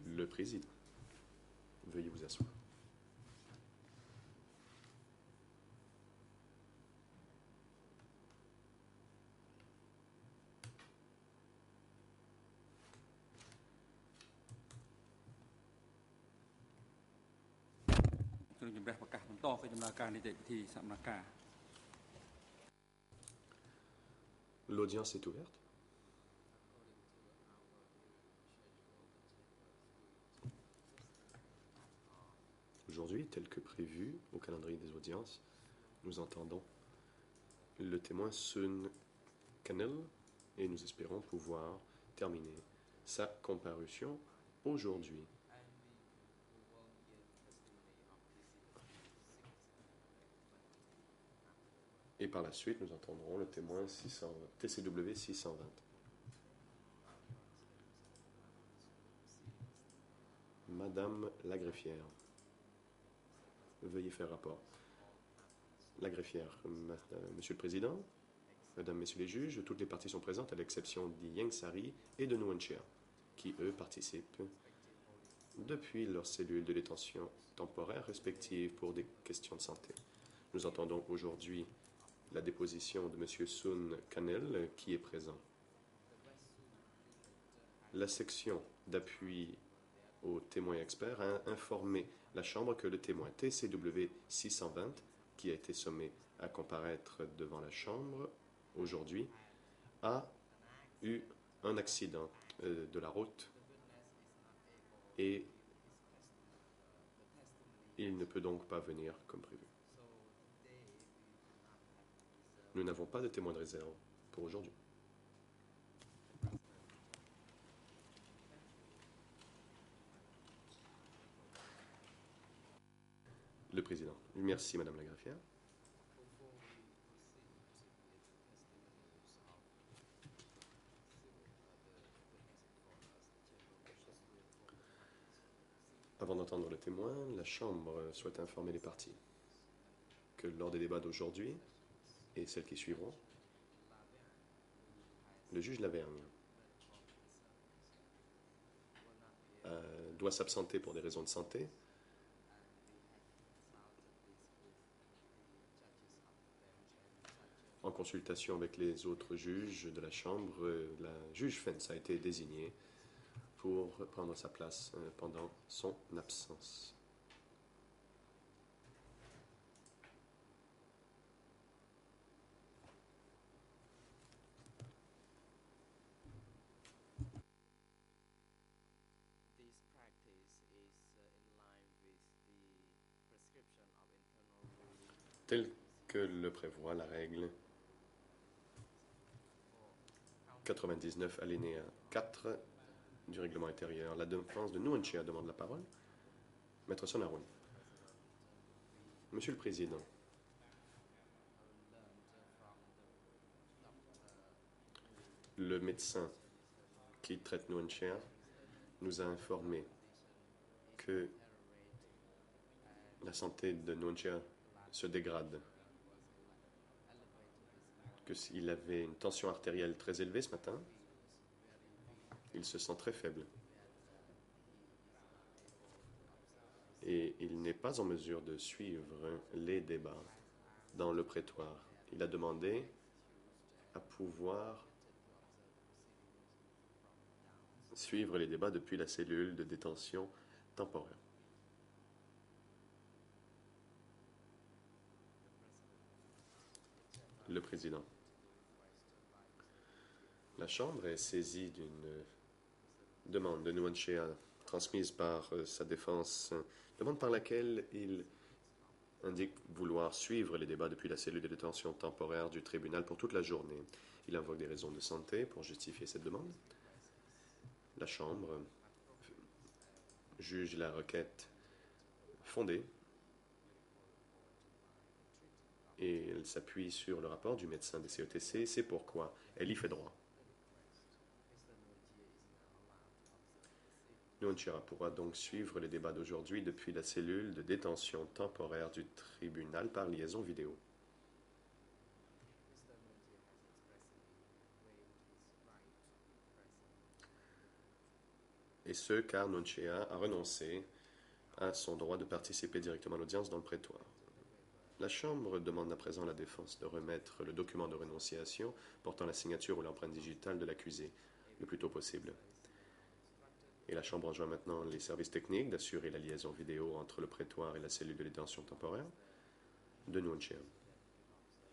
Le président. Veuillez vous asseoir. L'audience est ouverte. Aujourd'hui, tel que prévu au calendrier des audiences, nous entendons le témoin Sun Kanel et nous espérons pouvoir terminer sa comparution aujourd'hui. Et par la suite, nous entendrons le témoin TCW 620. Madame la greffière, veuillez faire rapport. La greffière, Monsieur le Président, Mesdames, Messieurs les juges, toutes les parties sont présentes à l'exception d'Yeng Sari et de Nguyen Chia, qui, eux, participent depuis leurs cellules de détention temporaire respectives pour des questions de santé. Nous entendons aujourd'hui la déposition de M. Sun Kanel, qui est présent. La section d'appui aux témoins experts a informé la Chambre que le témoin TCW 620, qui a été sommé à comparaître devant la Chambre aujourd'hui, a eu un accident de la route et il ne peut donc pas venir comme prévu. Nous n'avons pas de témoin de réserve pour aujourd'hui. Le Président. Merci, Madame la greffière. Avant d'entendre le témoin, la Chambre souhaite informer les parties que lors des débats d'aujourd'hui et celles qui suivront, le juge Lavergne doit s'absenter pour des raisons de santé. En consultation avec les autres juges de la Chambre, la juge Fentz a été désignée pour prendre sa place pendant son absence. Tel que le prévoit la règle 99 alinéa 4 du règlement intérieur. La défense de Nguyen Chia demande la parole. Maître Sonaroun. Monsieur le Président, le médecin qui traite Nguyen Chia nous a informé que la santé de Nguyen Chia se dégrade, qu'il avait une tension artérielle très élevée ce matin. Il se sent très faible. Et il n'est pas en mesure de suivre les débats dans le prétoire. Il a demandé à pouvoir suivre les débats depuis la cellule de détention temporaire. Le Président. La Chambre est saisie d'une demande de Nguyen Chia transmise par sa défense, demande par laquelle il indique vouloir suivre les débats depuis la cellule de détention temporaire du tribunal pour toute la journée. Il invoque des raisons de santé pour justifier cette demande. La Chambre juge la requête fondée et elle s'appuie sur le rapport du médecin des CETC. C'est pourquoi elle y fait droit. Nguyen Chia pourra donc suivre les débats d'aujourd'hui depuis la cellule de détention temporaire du tribunal par liaison vidéo. Et ce, car Nunchea a renoncé à son droit de participer directement à l'audience dans le prétoire. La Chambre demande à présent à la défense de remettre le document de renonciation portant la signature ou l'empreinte digitale de l'accusé le plus tôt possible. Et la Chambre enjoint maintenant les services techniques d'assurer la liaison vidéo entre le prétoire et la cellule de détention temporaire de Nunchea,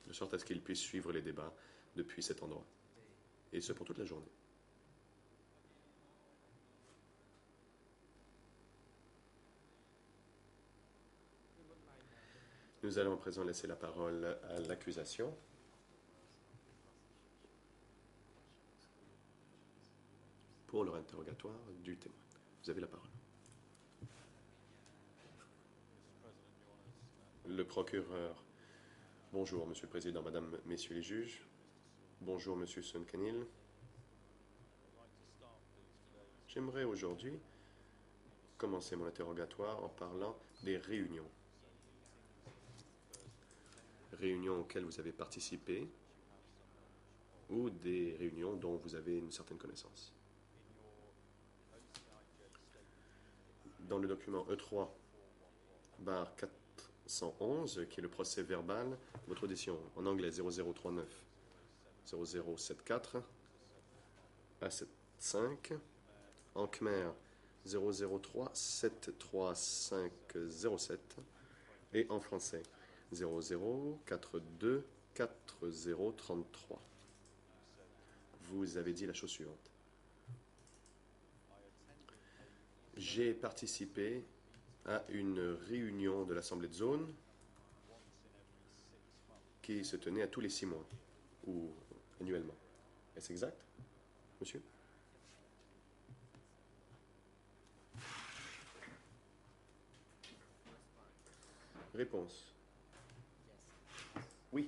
de sorte à ce qu'ils puissent suivre les débats depuis cet endroit. Et ce pour toute la journée. Nous allons à présent laisser la parole à l'accusation. Pour leur interrogatoire du témoin. Vous avez la parole. Le procureur. Bonjour, Monsieur le Président, Madame, Messieurs les juges. Bonjour, Monsieur Sunkenil. J'aimerais aujourd'hui commencer mon interrogatoire en parlant des réunions. Réunions auxquelles vous avez participé ou des réunions dont vous avez une certaine connaissance. Dans le document E3, barre 411, qui est le procès verbal, votre audition en anglais 0039 0074 A75, en khmer 003 73507 et en français 0042 4033. Vous avez dit la chose suivante. J'ai participé à une réunion de l'Assemblée de zone qui se tenait à tous les 6 mois ou annuellement. Est-ce exact, monsieur? Réponse. Oui,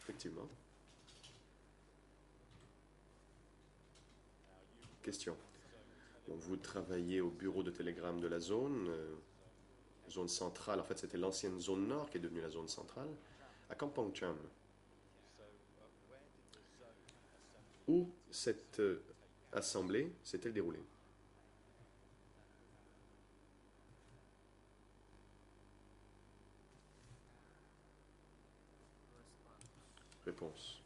effectivement. Question. Bon, vous travaillez au bureau de télégramme de la zone, zone centrale. En fait, c'était l'ancienne zone nord qui est devenue la zone centrale, à Kampong Cham. Où cette assemblée s'est-elle déroulée? Réponse.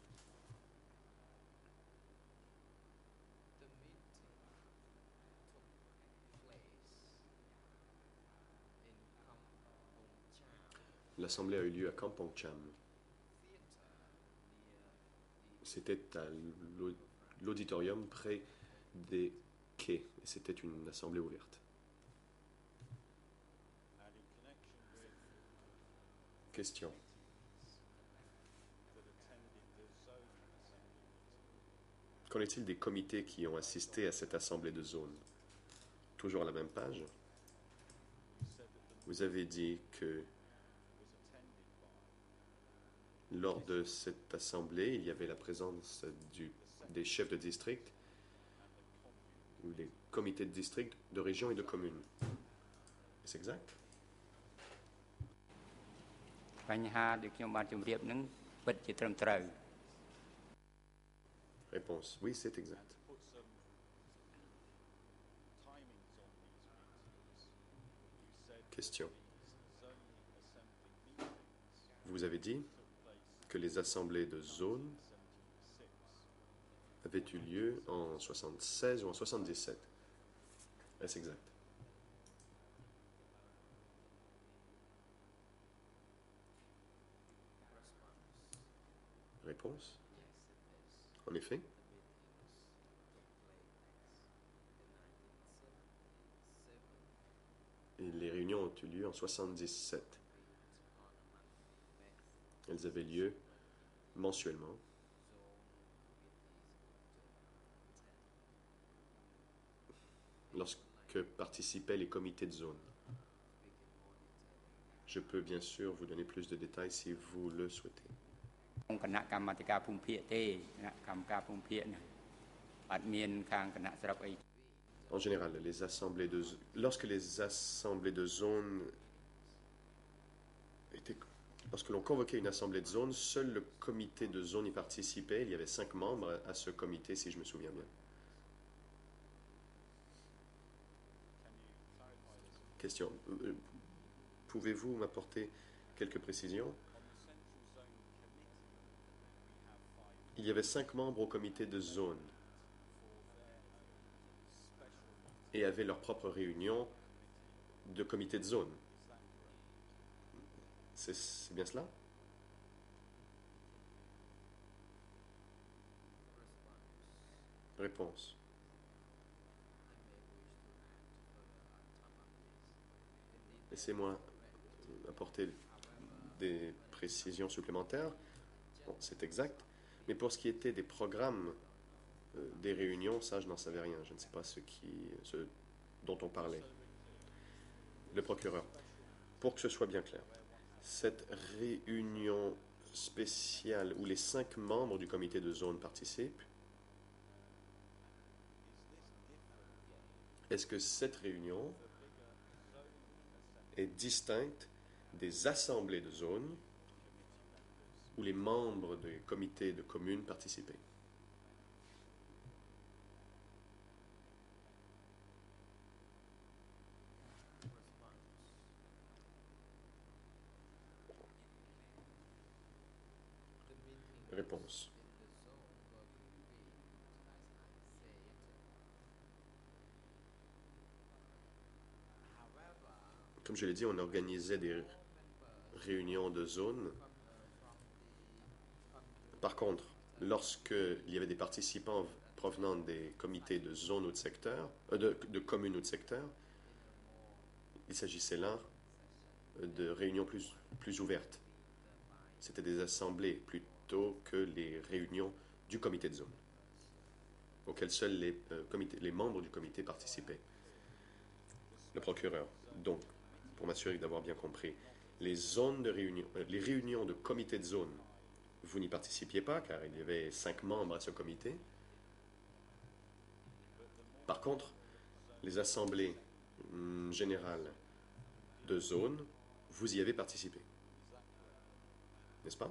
L'assemblée a eu lieu à Kampong Cham. C'était à l'auditorium près des quais. Et c'était une assemblée ouverte. Question. Qu'en est-il des comités qui ont assisté à cette assemblée de zone? Toujours à la même page. Vous avez dit que lors de cette assemblée, il y avait la présence des chefs de district, ou les comités de district, de région et de commune. Est-ce exact? Réponse. Oui, c'est exact. Question. Vous avez dit que les assemblées de zone avaient eu lieu en 76 ou en 77. Est-ce exact? Réponse. En effet. Et les réunions ont eu lieu en 77. Elles avaient lieu mensuellement. Lorsque participaient les comités de zone. Je peux bien sûr vous donner plus de détails si vous le souhaitez. En général, lorsque les assemblées de zone étaient... Lorsque l'on convoquait une assemblée de zone, seul le comité de zone y participait. Il y avait 5 membres à ce comité, si je me souviens bien. Question. Pouvez-vous m'apporter quelques précisions? Il y avait 5 membres au comité de zone et avaient leur propre réunion de comité de zone. C'est bien cela? Réponse. Laissez-moi apporter des précisions supplémentaires. Bon, c'est exact. Mais pour ce qui était des programmes des réunions, ça, je n'en savais rien. Je ne sais pas ce dont on parlait. Le procureur. Pour que ce soit bien clair, cette réunion spéciale où les 5 membres du comité de zone participent, est-ce que cette réunion est distincte des assemblées de zone où les membres des comités de communes participaient? Réponse. Comme je l'ai dit, on organisait des réunions de zone. Par contre, lorsqu'il y avait des participants provenant des comités de zone ou de secteur, de communes ou de secteur, il s'agissait là de réunions plus ouvertes. C'était des assemblées plutôt que les réunions du comité de zone, auxquelles seuls les membres du comité participaient. Le procureur. Donc, pour m'assurer d'avoir bien compris, les réunions de comité de zone, vous n'y participiez pas car il y avait 5 membres à ce comité. Par contre, les assemblées générales de zone, vous y avez participé. N'est-ce pas?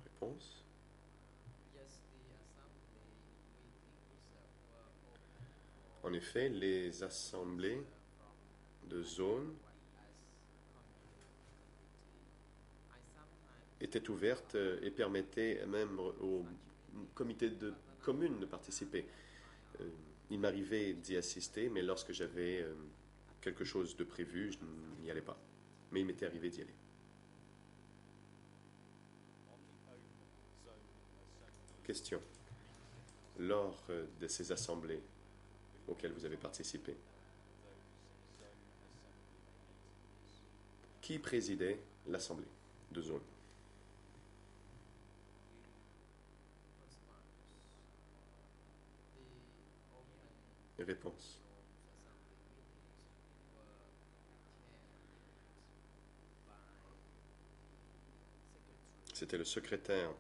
Réponse. En effet, les assemblées de zone étaient ouvertes et permettaient même au comité de communes de participer. Il m'arrivait d'y assister, mais lorsque j'avais quelque chose de prévu, je n'y allais pas. Mais il m'était arrivé d'y aller. Question. Lors de ces assemblées auxquelles vous avez participé, qui présidait l'assemblée de zone? Réponse. C'était le secrétaire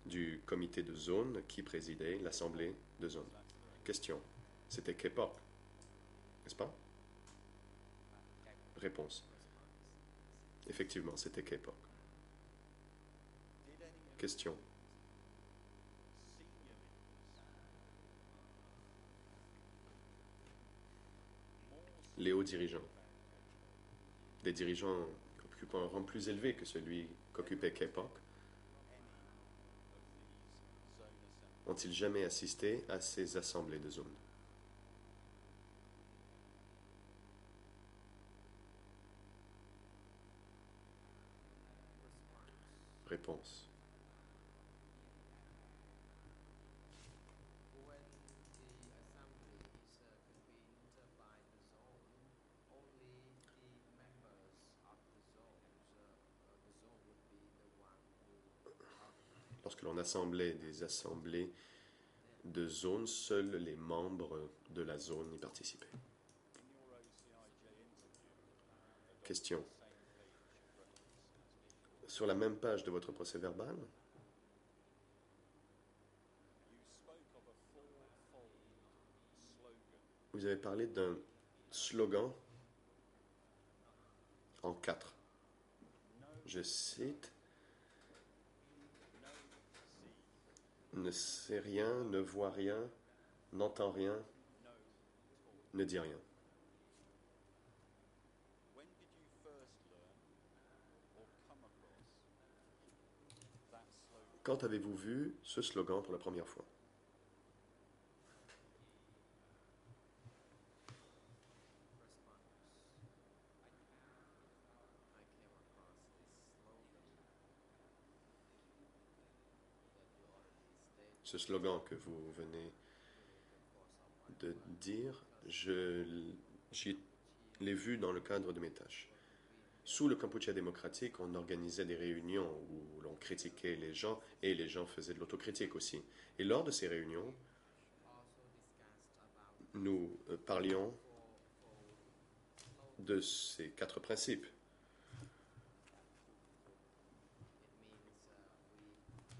du comité de zone qui présidait l'assemblée de zone. Question. C'était K-pop, n'est-ce pas? Réponse. Effectivement, c'était K-pop. Question. Les hauts dirigeants. Des dirigeants occupant un rang plus élevé que celui qu'occupait K-pop ont-ils jamais assisté à ces assemblées de zone? Réponse. Lorsque l'on assemblait des assemblées de zone, seuls les membres de la zone y participaient. Question. Sur la même page de votre procès-verbal, vous avez parlé d'un slogan en 4. Je cite: ne sait rien, ne voit rien, n'entend rien, ne dit rien. Quand avez-vous vu ce slogan pour la première fois? Ce slogan que vous venez de dire, j'y l'ai vu dans le cadre de mes tâches. Sous le Kampuchea démocratique, on organisait des réunions où l'on critiquait les gens et les gens faisaient de l'autocritique aussi. Et lors de ces réunions, nous parlions de ces 4 principes.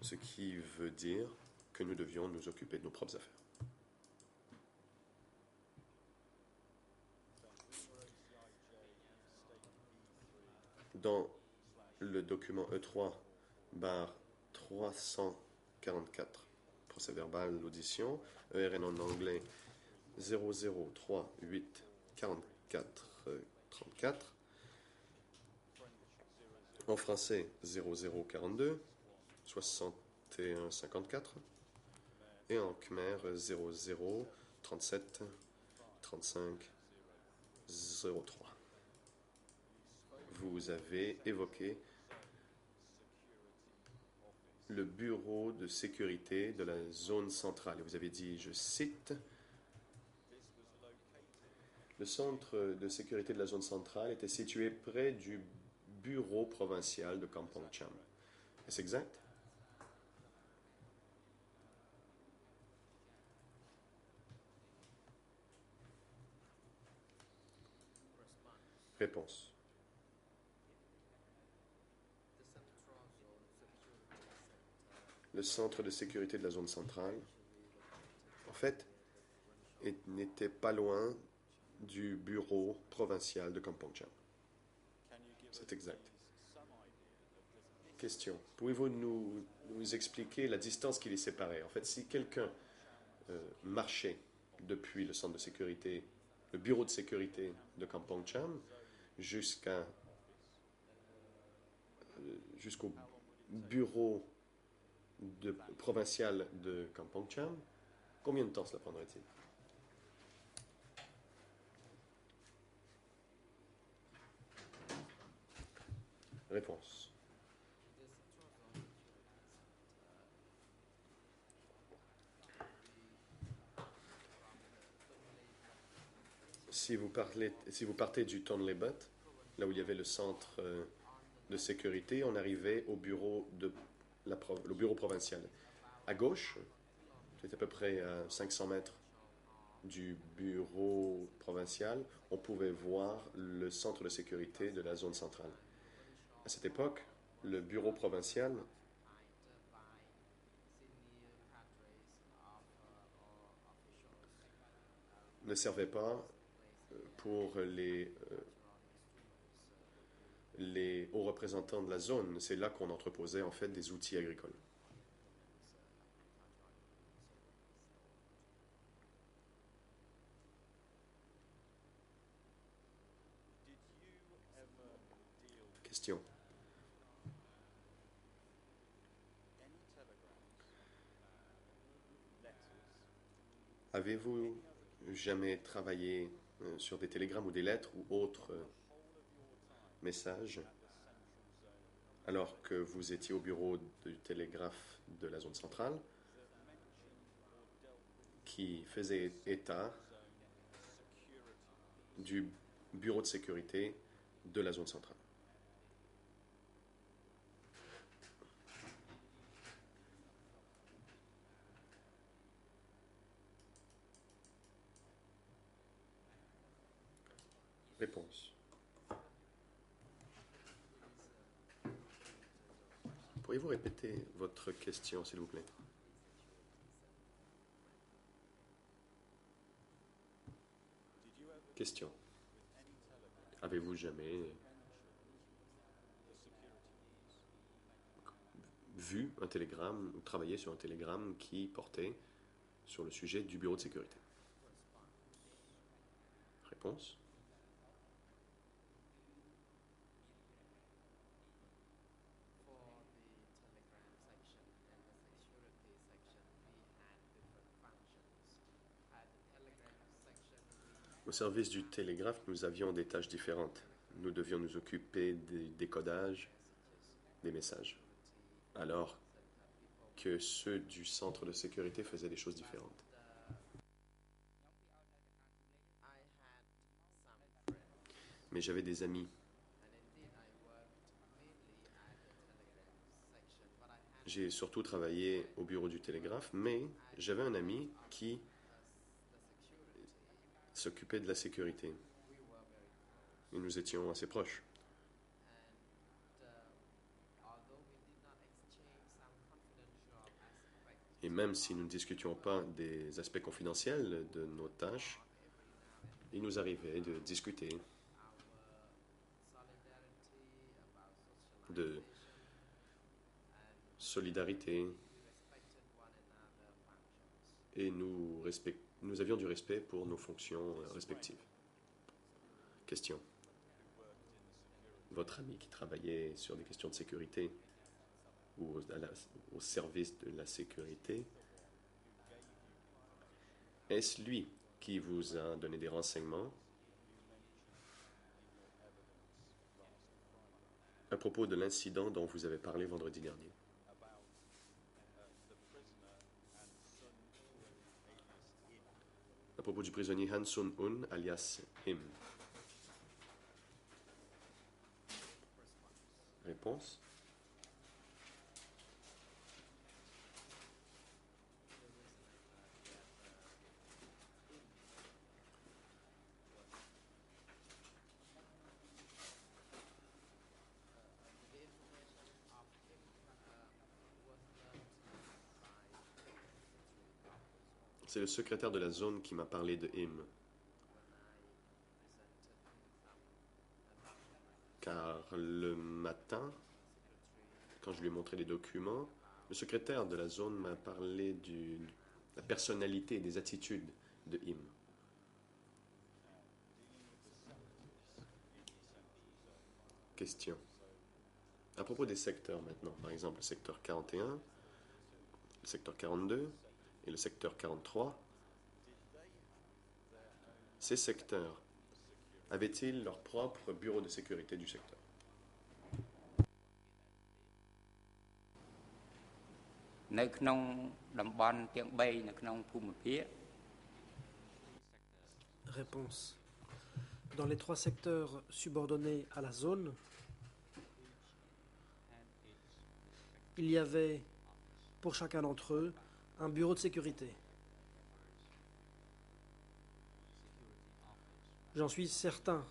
Ce qui veut dire que nous devions nous occuper de nos propres affaires. Dans le document E3, barre 344, procès verbal, l'audition, ERN en anglais 0038 44 34, en français 0042 61 54 et en khmer 00 37 35 03. Vous avez évoqué le bureau de sécurité de la zone centrale. Et vous avez dit, je cite, le centre de sécurité de la zone centrale était situé près du bureau provincial de Kampong Cham. Est-ce exact? Réponse. Le centre de sécurité de la zone centrale, en fait, n'était pas loin du bureau provincial de Kampong Cham. C'est exact. Question. Pouvez-vous nous expliquer la distance qui les séparait? En fait, si quelqu'un marchait depuis le centre de sécurité, le bureau de sécurité de Kampong Cham, jusqu'au bureau provincial de Kampong Cham, combien de temps cela prendrait-il? Réponse. Si vous partez du Tonle Sap, là où il y avait le centre de sécurité, on arrivait au bureau le bureau provincial. À gauche, c'est à peu près à 500 mètres du bureau provincial, on pouvait voir le centre de sécurité de la zone centrale. À cette époque, le bureau provincial ne servait pas pour les hauts représentants de la zone. C'est là qu'on entreposait en fait des outils agricoles. Question. Avez-vous jamais travaillé sur des télégrammes ou des lettres ou autres messages alors que vous étiez au bureau du télégraphe de la zone centrale qui faisait état du bureau de sécurité de la zone centrale? Réponse. Pourriez-vous répéter votre question, s'il vous plaît? Question. Avez-vous jamais vu un télégramme ou travaillé sur un télégramme qui portait sur le sujet du bureau de sécurité? Réponse. Au service du télégraphe, nous avions des tâches différentes. Nous devions nous occuper des décodages des messages, alors que ceux du centre de sécurité faisaient des choses différentes. Mais j'avais des amis. J'ai surtout travaillé au bureau du télégraphe, mais j'avais un ami qui s'occupait de la sécurité. Et nous étions assez proches. Et même si nous ne discutions pas des aspects confidentiels de nos tâches, il nous arrivait de discuter de solidarité et nous avions du respect pour nos fonctions respectives. Question. Votre ami qui travaillait sur des questions de sécurité ou au service de la sécurité, est-ce lui qui vous a donné des renseignements à propos de l'incident dont vous avez parlé vendredi dernier? À propos du prisonnier Han Sun-un, alias Im. Réponse. C'est le secrétaire de la zone qui m'a parlé de Im. Car le matin, quand je lui ai montré les documents, le secrétaire de la zone m'a parlé de la personnalité et des attitudes de Im. Question. À propos des secteurs maintenant, par exemple le secteur 41, le secteur 42 et le secteur 43, ces secteurs avaient-ils leur propre bureau de sécurité du secteur? Réponse. Dans les 3 secteurs subordonnés à la zone, il y avait pour chacun d'entre eux un bureau de sécurité. J'en suis certain,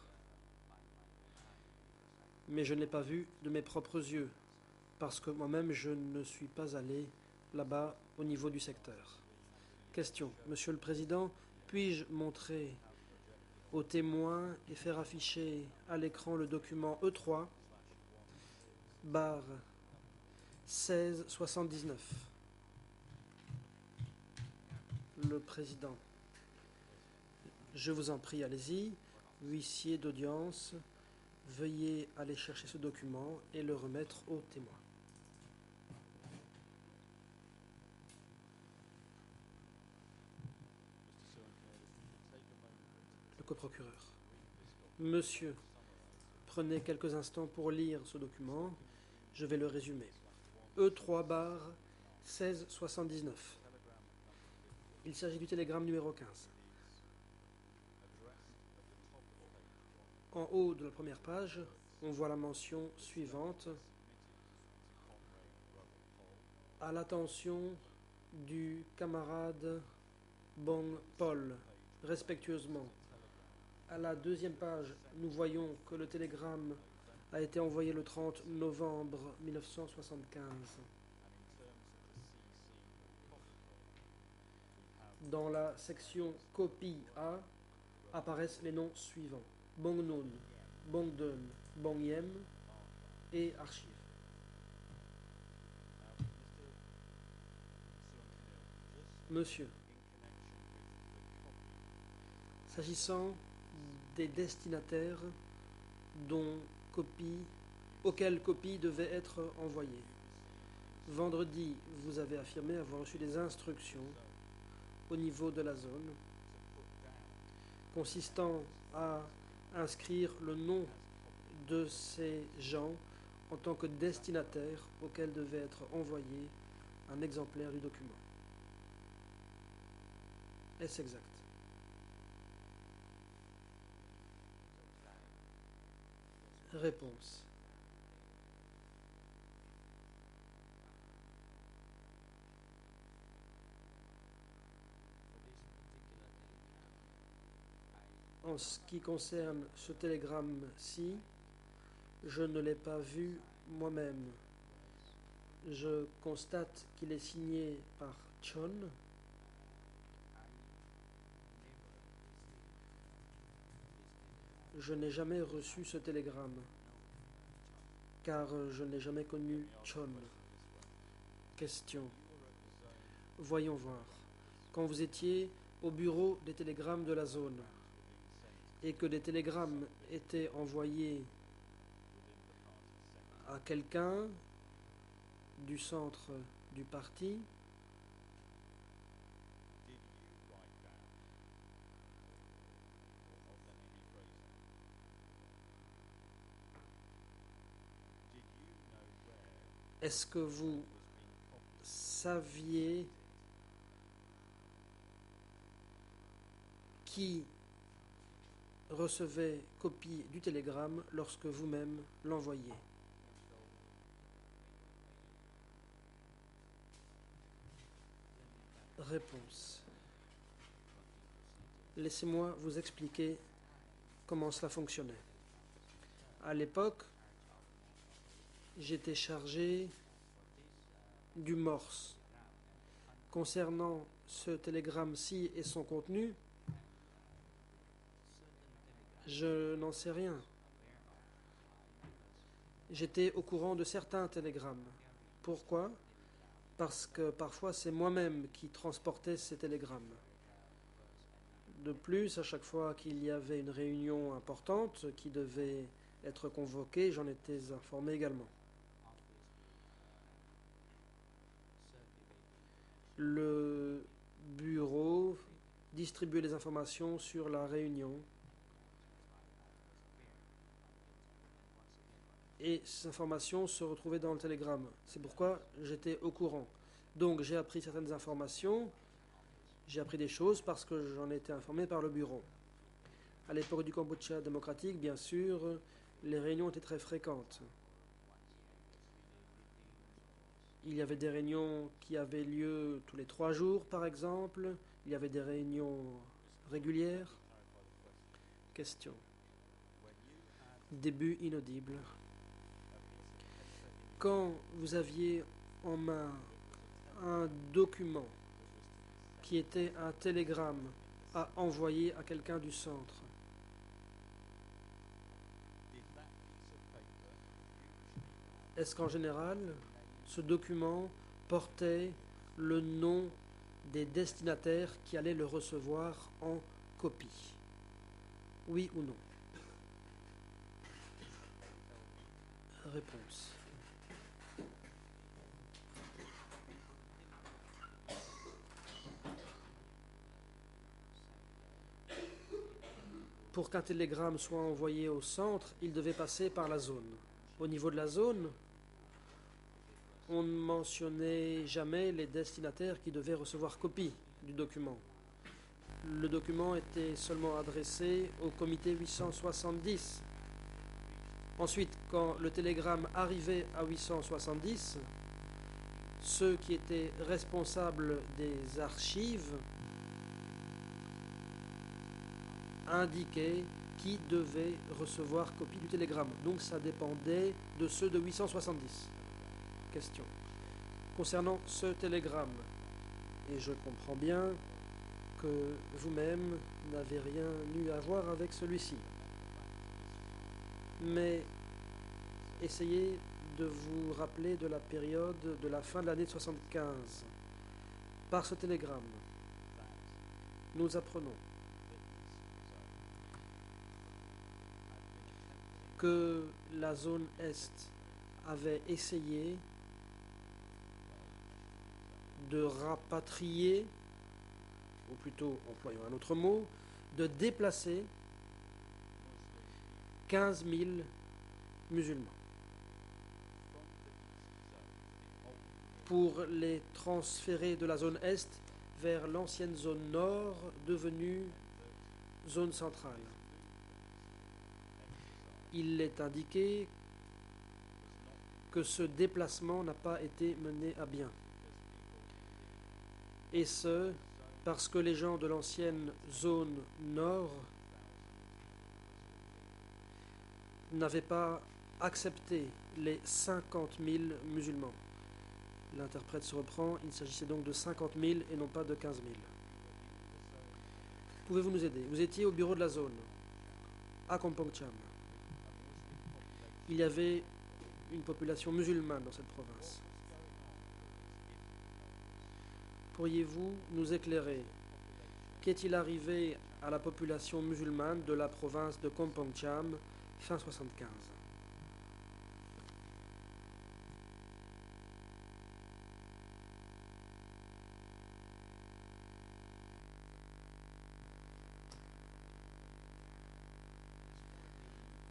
mais je ne l'ai pas vu de mes propres yeux, parce que moi-même je ne suis pas allé là-bas au niveau du secteur. Question. Monsieur le Président, puis-je montrer aux témoins et faire afficher à l'écran le document E3 barre 1679. Le Président. Je vous en prie, allez-y. Huissier d'audience, veuillez aller chercher ce document et le remettre aux témoins. Le coprocureur. Monsieur, prenez quelques instants pour lire ce document. Je vais le résumer. E3 barre 1679. Il s'agit du télégramme numéro 15. En haut de la première page, on voit la mention suivante. À l'attention du camarade Bong Paul, respectueusement. À la deuxième page, nous voyons que le télégramme a été envoyé le 30 novembre 1975. Dans la section copie A apparaissent les noms suivants. Bong Noon, Bong Dun, Bong Yem et archives. Monsieur, s'agissant des destinataires auxquels copie devait être envoyée. Vendredi, vous avez affirmé avoir reçu des instructions au niveau de la zone consistant à inscrire le nom de ces gens en tant que destinataires auxquels devait être envoyé un exemplaire du document. Est-ce exact? Réponse. En ce qui concerne ce télégramme-ci, je ne l'ai pas vu moi-même. Je constate qu'il est signé par Chon. Je n'ai jamais reçu ce télégramme, car je n'ai jamais connu Chon. Question. Voyons voir. Quand vous étiez au bureau des télégrammes de la zone, et que des télégrammes étaient envoyés à quelqu'un du centre du parti, est-ce que vous saviez qui recevait copie du télégramme lorsque vous-même l'envoyiez? Réponse. Laissez-moi vous expliquer comment cela fonctionnait. À l'époque, j'étais chargé du morse. Concernant ce télégramme-ci et son contenu, je n'en sais rien. J'étais au courant de certains télégrammes. Pourquoi? Parce que parfois c'est moi-même qui transportais ces télégrammes. De plus, à chaque fois qu'il y avait une réunion importante qui devait être convoquée, j'en étais informé également. Le bureau distribuait les informations sur la réunion et ces informations se retrouvaient dans le télégramme. C'est pourquoi j'étais au courant. Donc j'ai appris certaines informations, j'ai appris des choses parce que j'en étais informé par le bureau. À l'époque du Cambodge démocratique, bien sûr, les réunions étaient très fréquentes. Il y avait des réunions qui avaient lieu tous les 3 jours, par exemple. Il y avait des réunions régulières. Question. Début inaudible. Quand vous aviez en main un document qui était un télégramme à envoyer à quelqu'un du centre, est-ce qu'en général, ce document portait le nom des destinataires qui allaient le recevoir en copie? Oui ou non? Réponse. Pour qu'un télégramme soit envoyé au centre, il devait passer par la zone. Au niveau de la zone, on ne mentionnait jamais les destinataires qui devaient recevoir copie du document. Le document était seulement adressé au comité 870. Ensuite, quand le télégramme arrivait à 870, ceux qui étaient responsables des archives indiquaient qui devait recevoir copie du télégramme. Donc ça dépendait de ceux de 870. Question. Concernant ce télégramme, et je comprends bien que vous-même n'avez rien eu à voir avec celui-ci, mais essayez de vous rappeler de la période de la fin de l'année 75. Par ce télégramme, nous apprenons que la zone Est avait essayé de rapatrier, ou plutôt, employons un autre mot, de déplacer 15 000 musulmans pour les transférer de la zone Est vers l'ancienne zone Nord devenue zone centrale. Il est indiqué que ce déplacement n'a pas été mené à bien. Et ce, parce que les gens de l'ancienne zone Nord n'avaient pas accepté les 50 000 musulmans. L'interprète se reprend, il s'agissait donc de 50 000 et non pas de 15 000. Pouvez-vous nous aider? Vous étiez au bureau de la zone, à Kampong Cham. Il y avait une population musulmane dans cette province. Pourriez-vous nous éclairer? Qu'est-il arrivé à la population musulmane de la province de Kampong Cham fin 75?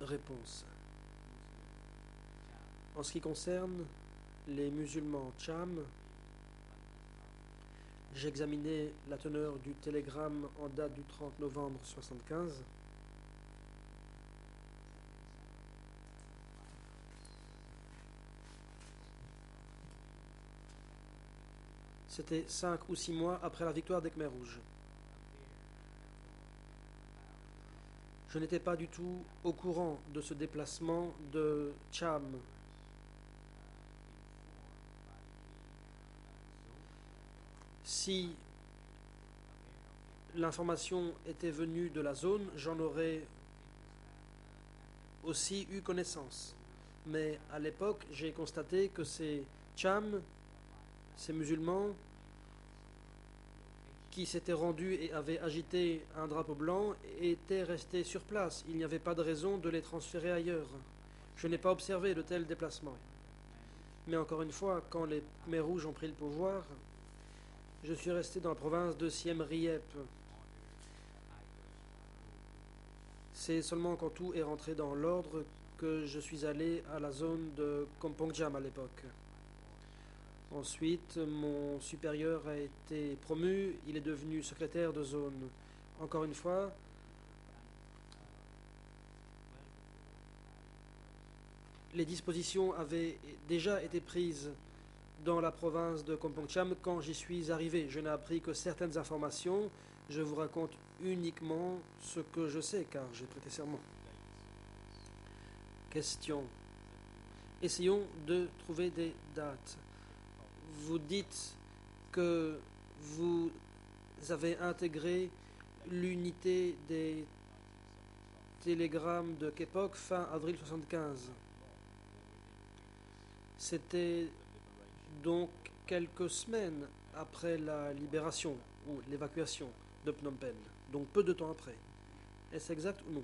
Réponse. En ce qui concerne les musulmans Cham, j'ai examiné la teneur du télégramme en date du 30 novembre 1975. C'était 5 ou 6 mois après la victoire des Khmers rouges. Je n'étais pas du tout au courant de ce déplacement de Cham. Si l'information était venue de la zone, j'en aurais aussi eu connaissance. Mais à l'époque, j'ai constaté que ces Cham, ces musulmans, qui s'étaient rendus et avaient agité un drapeau blanc, étaient restés sur place. Il n'y avait pas de raison de les transférer ailleurs. Je n'ai pas observé de tels déplacements. Mais encore une fois, quand les Khmers rouges ont pris le pouvoir, je suis resté dans la province de Siem Reap. C'est seulement quand tout est rentré dans l'ordre que je suis allé à la zone de Kampong Cham à l'époque. Ensuite, mon supérieur a été promu, il est devenu secrétaire de zone. Encore une fois, les dispositions avaient déjà été prises dans la province de Kampong Cham quand j'y suis arrivé. Je n'ai appris que certaines informations. Je vous raconte uniquement ce que je sais, car j'ai prêté serment. Question. Essayons de trouver des dates. Vous dites que vous avez intégré l'unité des télégrammes de Kepok fin avril 1975. C'était donc quelques semaines après la libération ou l'évacuation de Phnom Penh, donc peu de temps après. Est-ce exact ou non?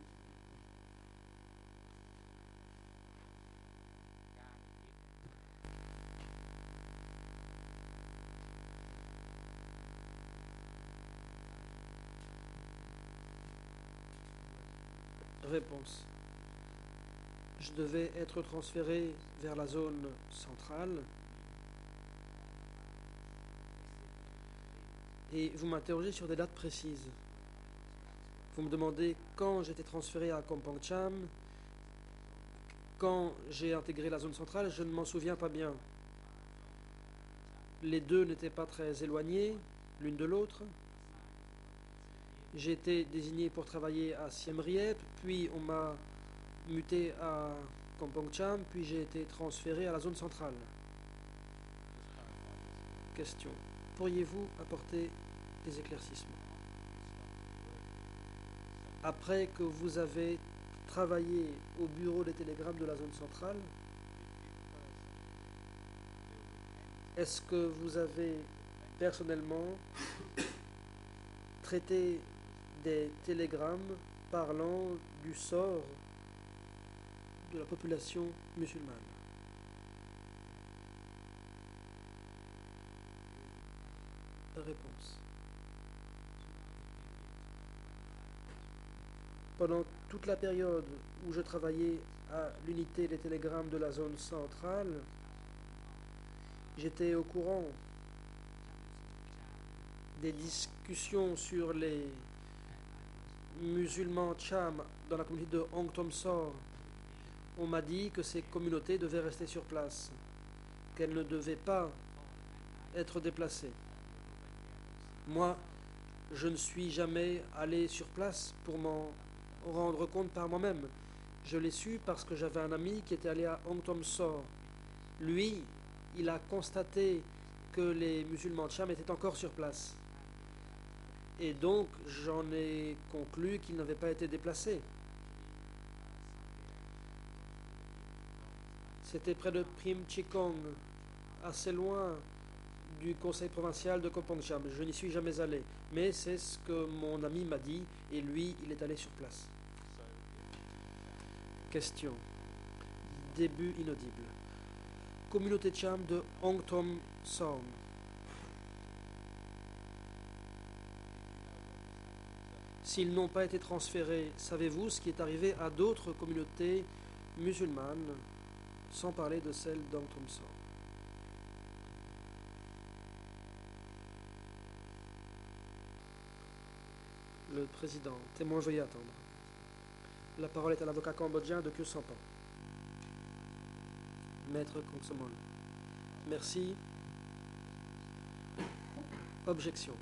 Réponse. Je devais être transféré vers la zone centrale. Et vous m'interrogez sur des dates précises. Vous me demandez quand j'étais transféré à Kampong Cham, quand j'ai intégré la zone centrale, je ne m'en souviens pas bien. Les deux n'étaient pas très éloignés l'une de l'autre. J'ai été désigné pour travailler à Siem Reap, puis on m'a muté à Kampong Cham, puis j'ai été transféré à la zone centrale. Question. Pourriez-vous apporter des éclaircissements? Après que vous avez travaillé au bureau des télégrammes de la zone centrale, est-ce que vous avez personnellement traité des télégrammes parlant du sort de la population musulmane? Réponse. Pendant toute la période où je travaillais à l'unité des télégrammes de la zone centrale, j'étais au courant des discussions sur les musulmans Cham dans la communauté de Hong Tom Sor. On m'a dit que ces communautés devaient rester sur place, qu'elles ne devaient pas être déplacées. Moi, je ne suis jamais allé sur place pour m'en rendre compte par moi-même. Je l'ai su parce que j'avais un ami qui était allé à Hong Tom Sor. Lui, il a constaté que les musulmans Cham étaient encore sur place. Et donc, j'en ai conclu qu'ils n'avaient pas été déplacés. C'était près de Prim Chikong, assez loin du conseil provincial de Kompong Cham. Je n'y suis jamais allé, mais c'est ce que mon ami m'a dit, et lui, il est allé sur place. Question. Début inaudible. Communauté Cham de Hong Tom Song. S'ils n'ont pas été transférés, savez-vous ce qui est arrivé à d'autres communautés musulmanes, sans parler de celle d'Hong Tom Song? Le président. Témoin, veuillez attendre. La parole est à l'avocat cambodgien de Khieu Sampan. Maître Kongsamol. Merci. Objection.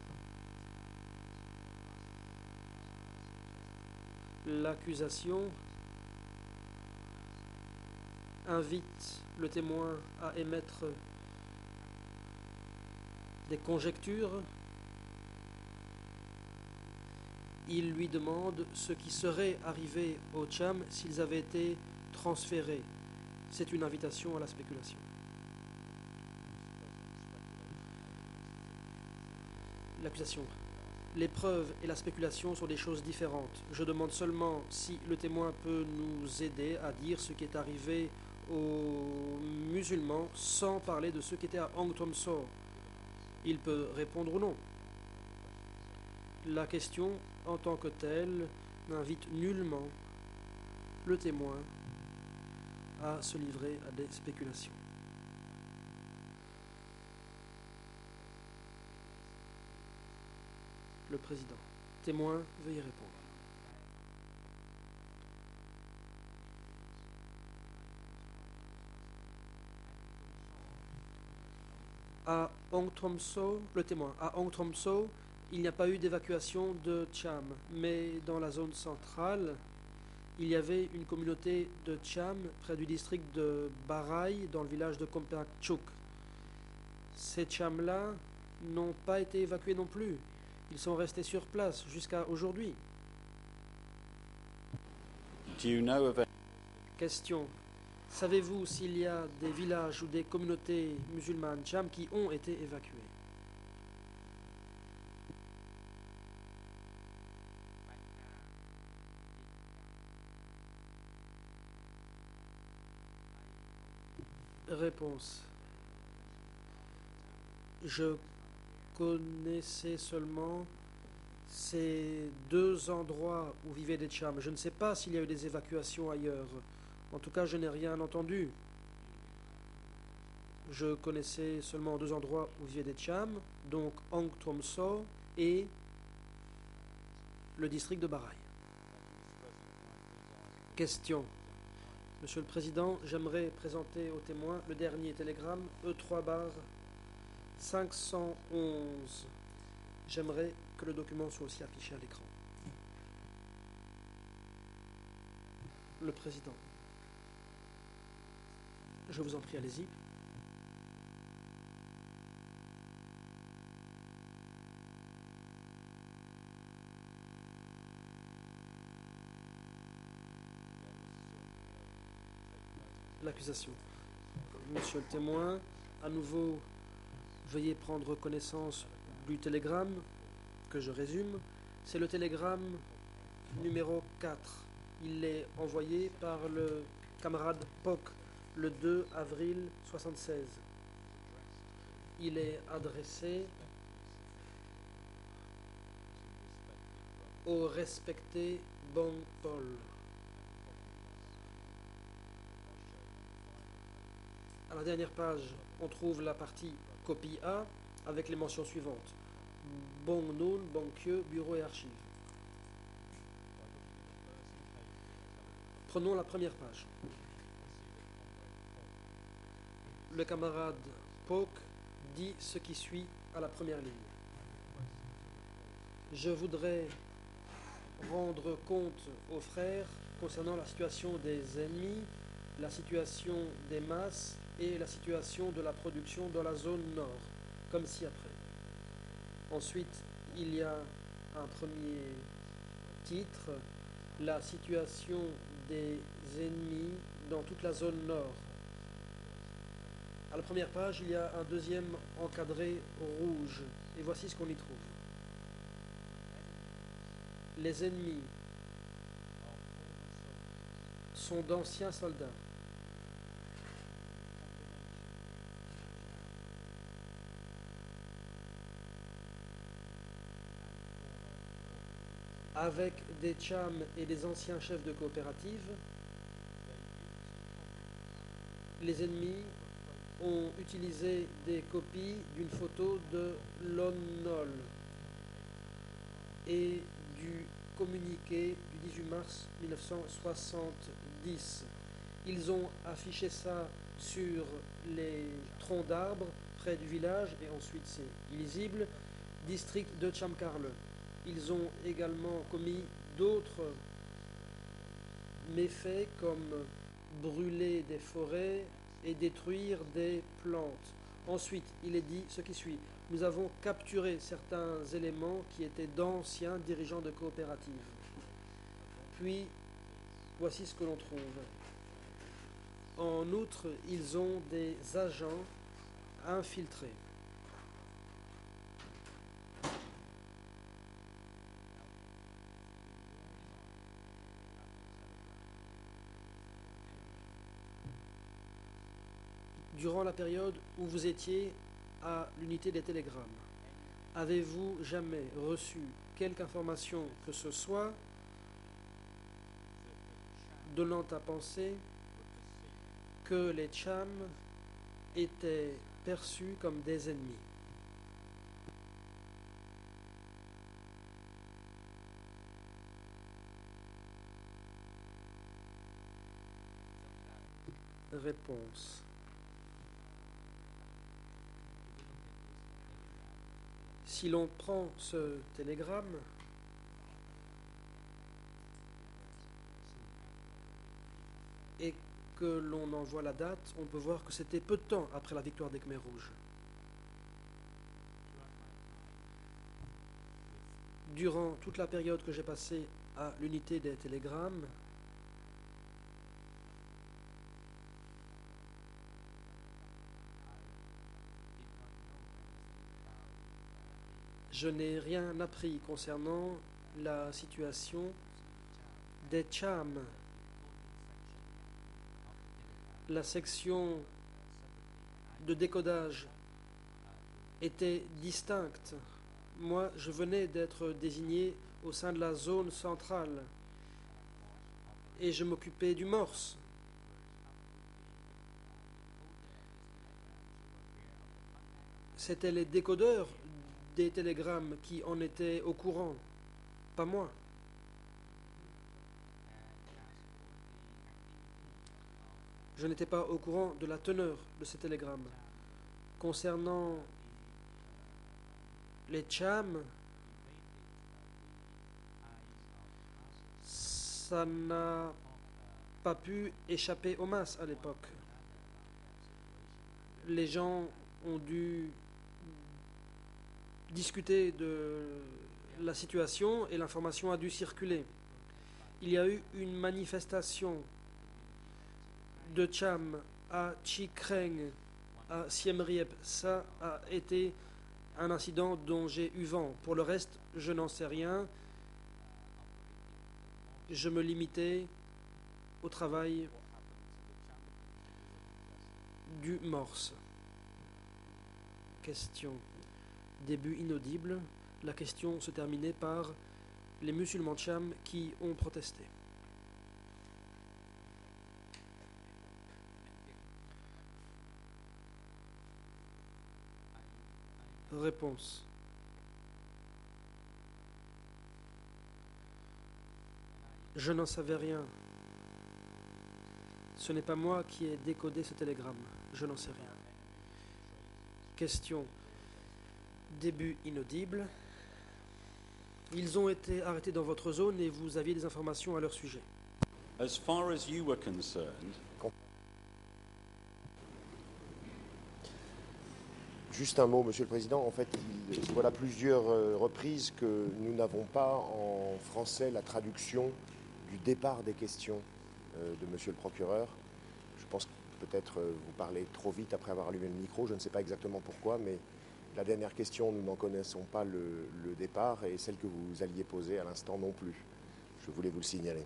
L'accusation invite le témoin à émettre des conjectures. Il lui demande ce qui serait arrivé aux Cham s'ils avaient été transférés. C'est une invitation à la spéculation. L'accusation. Les preuves et la spéculation sont des choses différentes. Je demande seulement si le témoin peut nous aider à dire ce qui est arrivé aux musulmans sans parler de ceux qui étaient à Hong Tom Sor. Il peut répondre ou non. La question, en tant que telle, n'invite nullement le témoin à se livrer à des spéculations. Le président. Témoin, veuillez répondre. À Hong Tom So, le témoin, à Hong Tom So, il n'y a pas eu d'évacuation de Cham, mais dans la zone centrale, il y avait une communauté de Cham près du district de Barai, dans le village de Kompong Chuk. Ces Cham-là n'ont pas été évacués non plus. Ils sont restés sur place jusqu'à aujourd'hui. Question. Savez-vous s'il y a des villages ou des communautés musulmanes Cham qui ont été évacués? Réponse. Je connaissais seulement ces deux endroits où vivaient des Cham. Je ne sais pas s'il y a eu des évacuations ailleurs. En tout cas, je n'ai rien entendu. Je connaissais seulement deux endroits où vivaient des Cham, donc Hong Tom So et le district de Barai. Question. Monsieur le Président, j'aimerais présenter au témoin le dernier télégramme E3/511. J'aimerais que le document soit aussi affiché à l'écran. Le Président. Je vous en prie, allez-y. L'accusation. Monsieur le témoin, à nouveau, Veuillez prendre connaissance du télégramme que je résume. C'est le télégramme numéro 4. Il est envoyé par le camarade Poc le 2 avril 1976. Il est adressé au respecté Bong Paul. À la dernière page, on trouve la partie copie A avec les mentions suivantes. Bong Noon, Bong Kyo, bureau et archives. Prenons la première page. Le camarade Poc dit ce qui suit à la première ligne. Je voudrais rendre compte aux frères concernant la situation des ennemis, la situation des masses et la situation de la production dans la zone nord, comme ci-après. Ensuite, il y a un premier titre, la situation des ennemis dans toute la zone nord. À la première page, il y a un deuxième encadré rouge, et voici ce qu'on y trouve. Les ennemis sont d'anciens soldats. Avec des chams et des anciens chefs de coopérative, les ennemis ont utilisé des copies d'une photo de Lon Nol et du communiqué du 18 mars 1970. Ils ont affiché ça sur les troncs d'arbres près du village et ensuite c'est illisible, district de Chamkarle. Ils ont également commis d'autres méfaits comme brûler des forêts et détruire des plantes. Ensuite, il est dit ce qui suit. Nous avons capturé certains éléments qui étaient d'anciens dirigeants de coopératives. Puis, voici ce que l'on trouve. En outre, ils ont des agents infiltrés. Durant la période où vous étiez à l'unité des télégrammes, avez-vous jamais reçu quelque information que ce soit donnant à penser que les chams étaient perçus comme des ennemis? Réponse. Si l'on prend ce télégramme, et que l'on en voit la date, on peut voir que c'était peu de temps après la victoire des Khmers rouges. Durant toute la période que j'ai passée à l'unité des télégrammes, je n'ai rien appris concernant la situation des chams. La section de décodage était distincte. Moi, je venais d'être désigné au sein de la zone centrale et je m'occupais du morse. C'était les décodeurs des télégrammes qui en étaient au courant, pas moi. Je n'étais pas au courant de la teneur de ces télégrammes. Concernant les chams, ça n'a pas pu échapper aux masses à l'époque. Les gens ont dû discuter de la situation et l'information a dû circuler. Il y a eu une manifestation de cham à Chikreng à Siem Reap. Ça a été un incident dont j'ai eu vent. Pour le reste, je n'en sais rien. Je me limitais au travail du morse. Question. Début inaudible. La question se terminait par les musulmans de Cham qui ont protesté. Réponse. Je n'en savais rien. Ce n'est pas moi qui ai décodé ce télégramme. Je n'en sais rien. Question. Début inaudible. Ils ont été arrêtés dans votre zone et vous aviez des informations à leur sujet. As far as you were concerned, Juste un mot, Monsieur le Président. En fait, voilà plusieurs reprises que nous n'avons pas en français la traduction du départ des questions de Monsieur le procureur. Je pense que peut-être vous parlez trop vite après avoir allumé le micro. Je ne sais pas exactement pourquoi, mais la dernière question, nous n'en connaissons pas le départ et celle que vous alliez poser à l'instant non plus. Je voulais vous le signaler.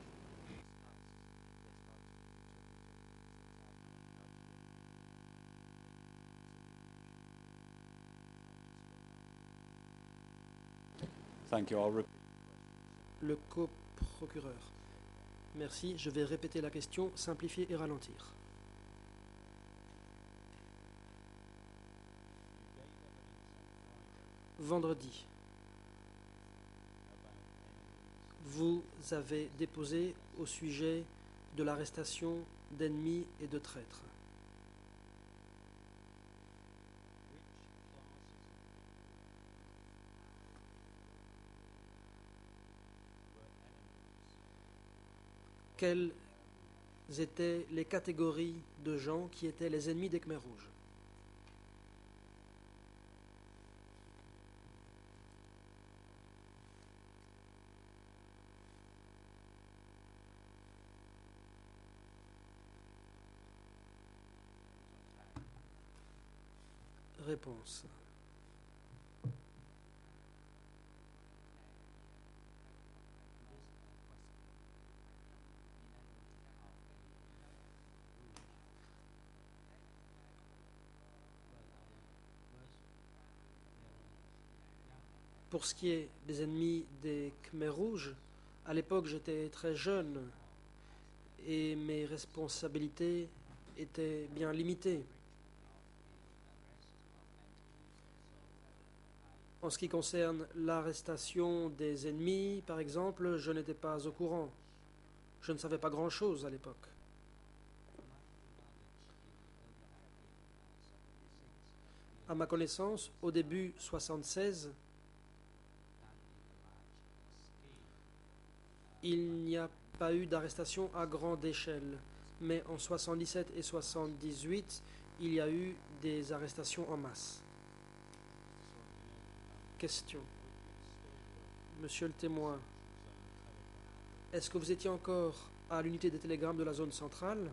thank you. Le coprocureur. Merci. Je vais répéter la question, simplifier et ralentir. Vendredi, vous avez déposé au sujet de l'arrestation d'ennemis et de traîtres. Quelles étaient les catégories de gens qui étaient les ennemis des Khmers rouges? Réponse. Pour ce qui est des ennemis des Khmers rouges, à l'époque j'étais très jeune et mes responsabilités étaient bien limitées. En ce qui concerne l'arrestation des ennemis, par exemple, je n'étais pas au courant. Je ne savais pas grand-chose à l'époque. À ma connaissance, au début 1976, il n'y a pas eu d'arrestation à grande échelle. Mais en 1977 et 1978, il y a eu des arrestations en masse. Question. Monsieur le témoin, est-ce que vous étiez encore à l'unité des télégrammes de la zone centrale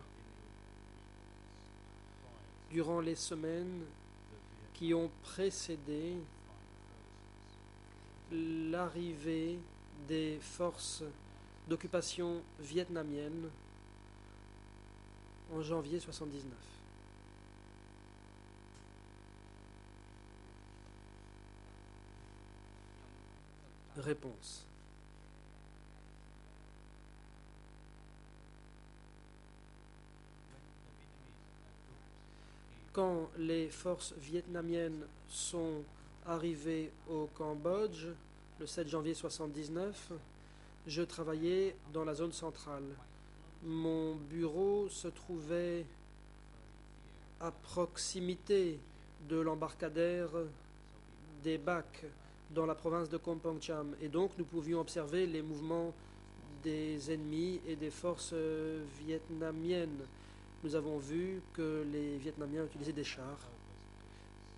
durant les semaines qui ont précédé l'arrivée des forces d'occupation vietnamienne en janvier 1979? Réponse. Quand les forces vietnamiennes sont arrivées au Cambodge, le 7 janvier 1979, je travaillais dans la zone centrale. Mon bureau se trouvait à proximité de l'embarcadère des bacs dans la province de Kompong Cham. Et donc nous pouvions observer les mouvements des ennemis et des forces vietnamiennes. Nous avons vu que les Vietnamiens utilisaient des chars.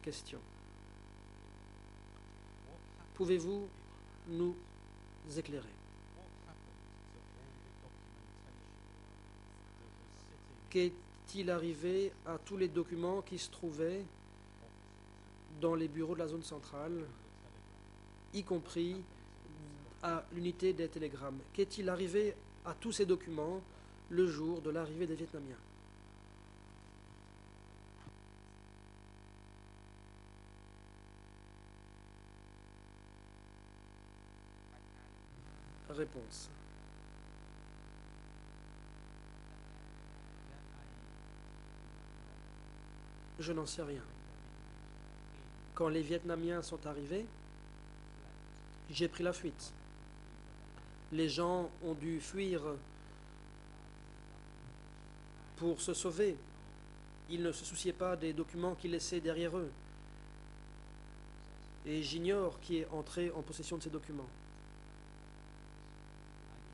Question. Pouvez-vous nous éclairer? Qu'est-il arrivé à tous les documents qui se trouvaient dans les bureaux de la zone centrale, y compris à l'unité des télégrammes? Qu'est-il arrivé à tous ces documents le jour de l'arrivée des Vietnamiens? Réponse. Je n'en sais rien. Quand les Vietnamiens sont arrivés, j'ai pris la fuite. Les gens ont dû fuir pour se sauver. Ils ne se souciaient pas des documents qu'ils laissaient derrière eux. Et j'ignore qui est entré en possession de ces documents.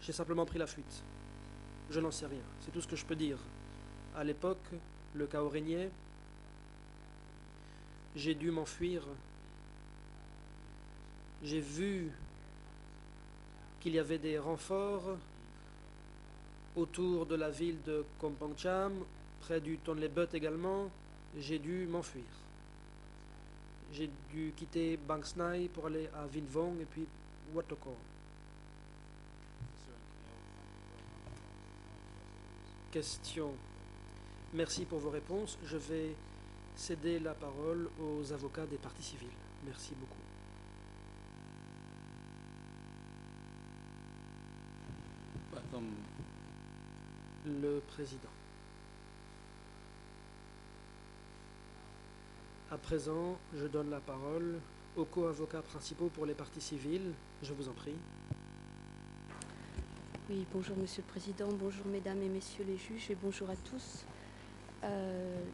J'ai simplement pris la fuite. Je n'en sais rien. C'est tout ce que je peux dire. À l'époque, le chaos régnait. J'ai dû m'enfuir. J'ai vu qu'il y avait des renforts autour de la ville de Kompong Cham, près du Tonle Butt également. J'ai dû m'enfuir. J'ai dû quitter Bang Snai pour aller à Vinh Vong et puis Wat Toko. Question. Merci pour vos réponses. Je vais céder la parole aux avocats des parties civiles. Merci beaucoup. Le président. À présent, je donne la parole aux co-avocats principaux pour les parties civiles. Je vous en prie. Oui, bonjour Monsieur le Président, bonjour Mesdames et Messieurs les juges et bonjour à tous.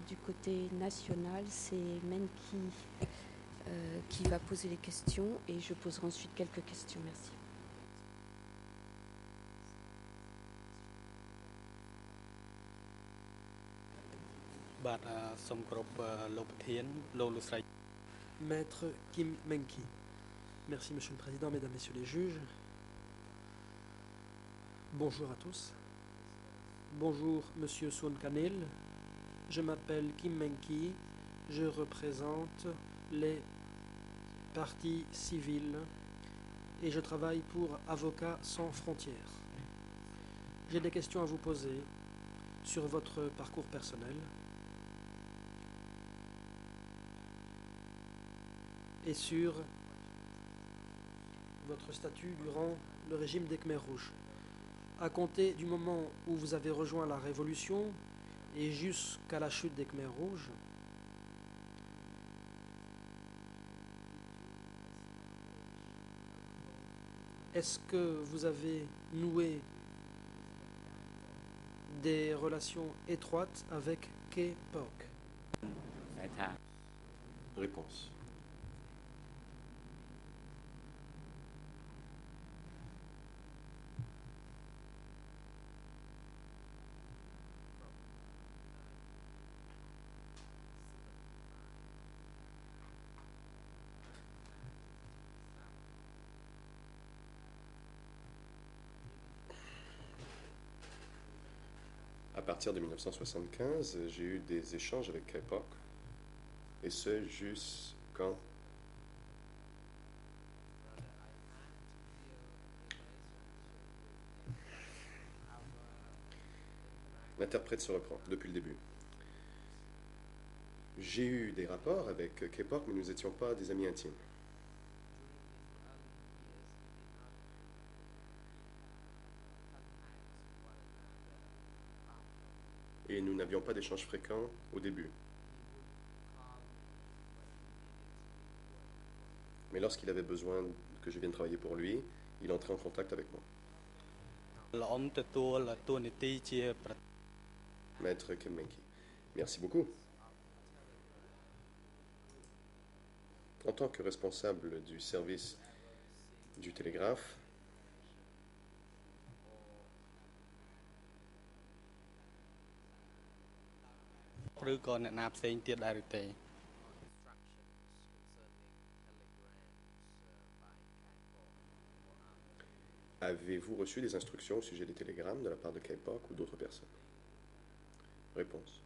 Du côté national, c'est Menki qui va poser les questions et je poserai ensuite quelques questions. Merci. Maître Kim Menki. Merci Monsieur le Président, Mesdames et Messieurs les juges. Bonjour à tous. Bonjour Monsieur Son Kanil. Je m'appelle Kim Menki. Je représente les parties civiles et je travaille pour Avocats sans frontières. J'ai des questions à vous poser sur votre parcours personnel et sur votre statut durant le régime des Khmers rouges. À compter du moment où vous avez rejoint la Révolution et jusqu'à la chute des Khmers rouges, est-ce que vous avez noué des relations étroites avec Khe Pok? Réponse. À partir de 1975, j'ai eu des échanges avec Khe Pok, et ce jusqu'en L'interprète se reprend depuis le début. J'ai eu des rapports avec Khe Pok, mais nous n'étions pas des amis intimes. Et nous n'avions pas d'échanges fréquents au début. Mais lorsqu'il avait besoin que je vienne travailler pour lui, il entrait en contact avec moi. Maître Kim Menki, merci beaucoup. En tant que responsable du service du télégraphe, avez-vous reçu des instructions au sujet des télégrammes de la part de Khe Pok ou d'autres personnes? Réponse.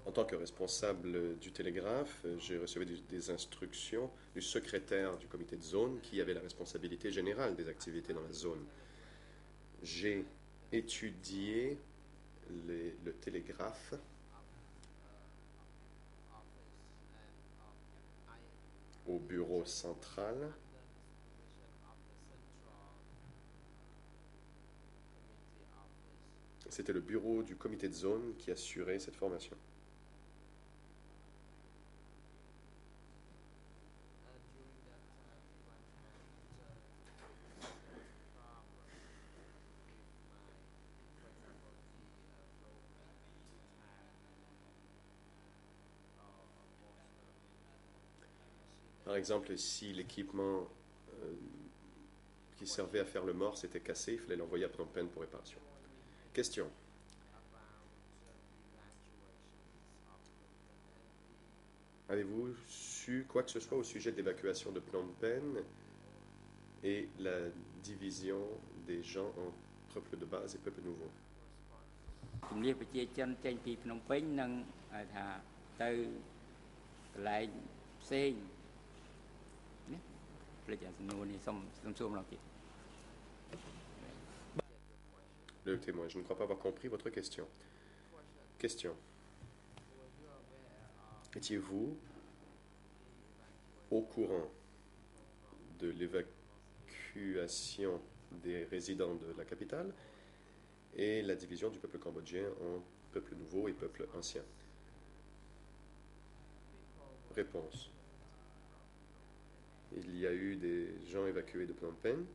En tant que responsable du télégraphe, j'ai reçu des instructions du secrétaire du comité de zone qui avait la responsabilité générale des activités dans la zone. J'ai étudié le télégraphe au bureau central. C'était le bureau du comité de zone qui assurait cette formation. Par exemple, si l'équipement qui servait à faire le morse était cassé, il fallait l'envoyer à Phnom Penh pour réparation. Question. Avez-vous su quoi que ce soit au sujet de l'évacuation de Phnom Penh et la division des gens en peuple de base et peuple nouveau? ជំនះប្រជាជនចេញពីភ្នំពេញនិងថាទៅកន្លែងផ្សេងណាផ្លេចអាសំណួរនេះសូមសួរម្ដងទៀត Le témoin, je ne crois pas avoir compris votre question. Question. Étiez-vous au courant de l'évacuation des résidents de la capitale et la division du peuple cambodgien en peuple nouveau et peuple ancien? Réponse. Il y a eu des gens évacués de Phnom Penh.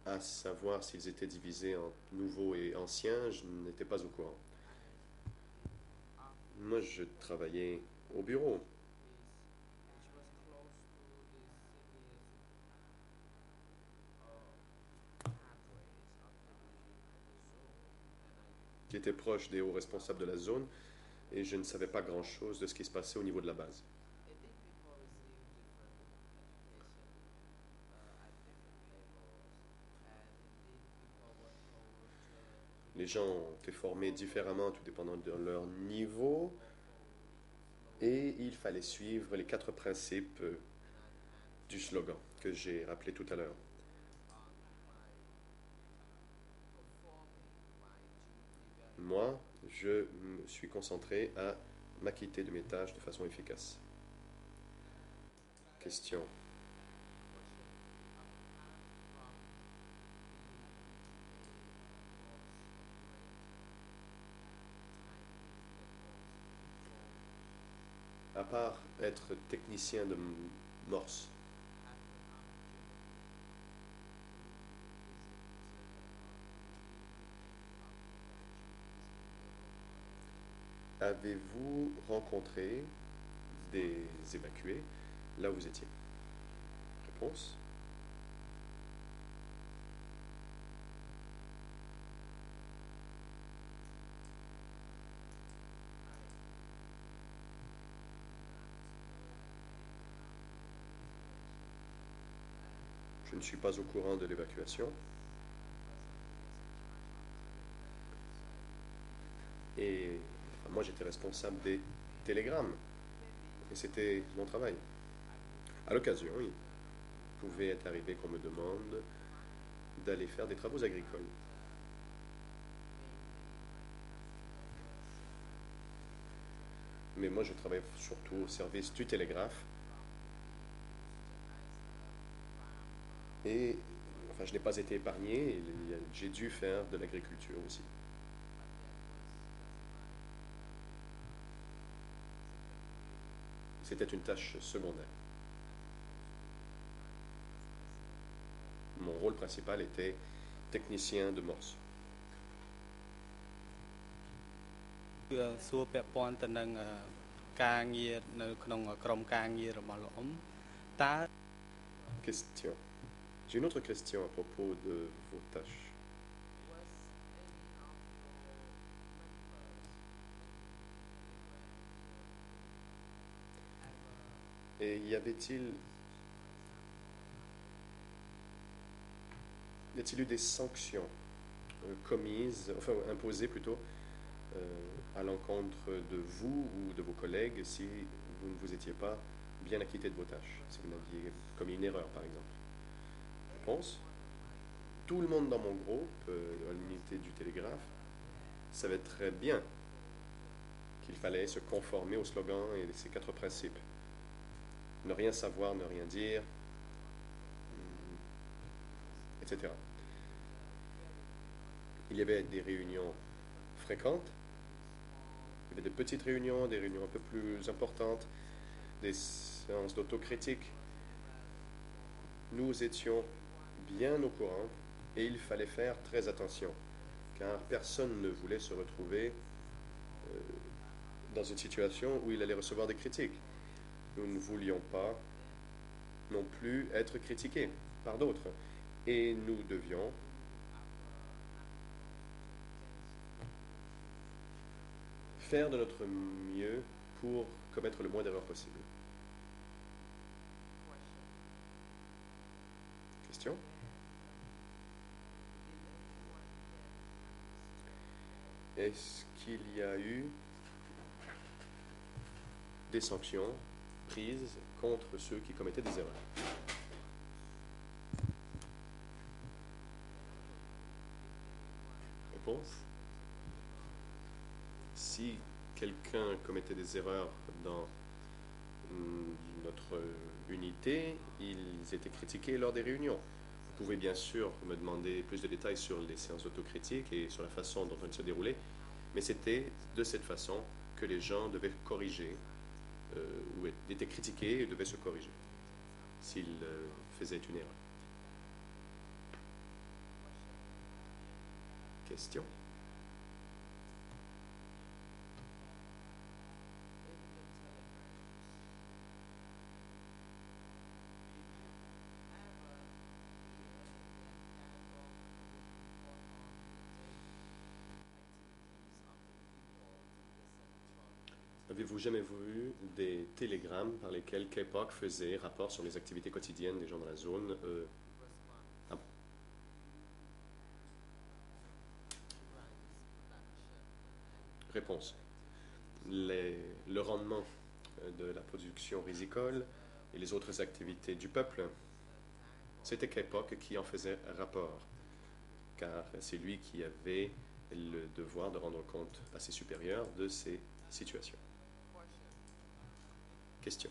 À savoir s'ils étaient divisés en nouveaux et anciens, je n'étais pas au courant. Moi, je travaillais au bureau. Qui était proche des hauts responsables de la zone, et je ne savais pas grand-chose de ce qui se passait au niveau de la base. Les gens ont été formés différemment, tout dépendant de leur niveau, et il fallait suivre les 4 principes du slogan que j'ai rappelé tout à l'heure. Moi, je me suis concentré à m'acquitter de mes tâches de façon efficace. Question. À part être technicien de morse, avez-vous rencontré des évacués là où vous étiez? Réponse. Je ne suis pas au courant de l'évacuation. Et moi, j'étais responsable des télégrammes. Et c'était mon travail. À l'occasion, il pouvait être arrivé qu'on me demande d'aller faire des travaux agricoles. Mais moi, je travaille surtout au service du télégraphe. Et enfin, je n'ai pas été épargné. J'ai dû faire de l'agriculture aussi. C'était une tâche secondaire. Mon rôle principal était technicien de morse. សួរពាក់ព័ន្ធទៅនឹង ការងារនៅក្នុងក្រុមការងាររបស់លោកអ៊ំតើ Question. J'ai une autre question à propos de vos tâches. Et y avait-il eu des sanctions commises, enfin imposées plutôt, à l'encontre de vous ou de vos collègues si vous ne vous étiez pas bien acquitté de vos tâches, si vous n'aviez commis une erreur par exemple? Réponse. Tout le monde dans mon groupe, à l'unité du télégraphe, savait très bien qu'il fallait se conformer au slogan et ses 4 principes. Ne rien savoir, ne rien dire, etc. Il y avait des réunions fréquentes, il y avait des petites réunions, des réunions un peu plus importantes, des séances d'autocritique. Nous étions bien au courant et il fallait faire très attention, car personne ne voulait se retrouver dans une situation où il allait recevoir des critiques. Nous ne voulions pas non plus être critiqués par d'autres. Et nous devions faire de notre mieux pour commettre le moins d'erreurs possible. Question? Est-ce qu'il y a eu des sanctions prises contre ceux qui commettaient des erreurs? Réponse. Si quelqu'un commettait des erreurs dans notre unité, ils étaient critiqués lors des réunions. Vous pouvez bien sûr me demander plus de détails sur les séances d'autocritique et sur la façon dont elles se déroulaient, mais c'était de cette façon que les gens devaient corriger ou étaient critiqués et devaient se corriger s'ils faisaient une erreur. Question? Avez-vous jamais vu des télégrammes par lesquels KPOC faisait rapport sur les activités quotidiennes des gens dans la zone? Réponse. Le rendement de la production rizicole et les autres activités du peuple, c'était KPOC qui en faisait rapport, car c'est lui qui avait le devoir de rendre compte à ses supérieurs de ces situations. Question.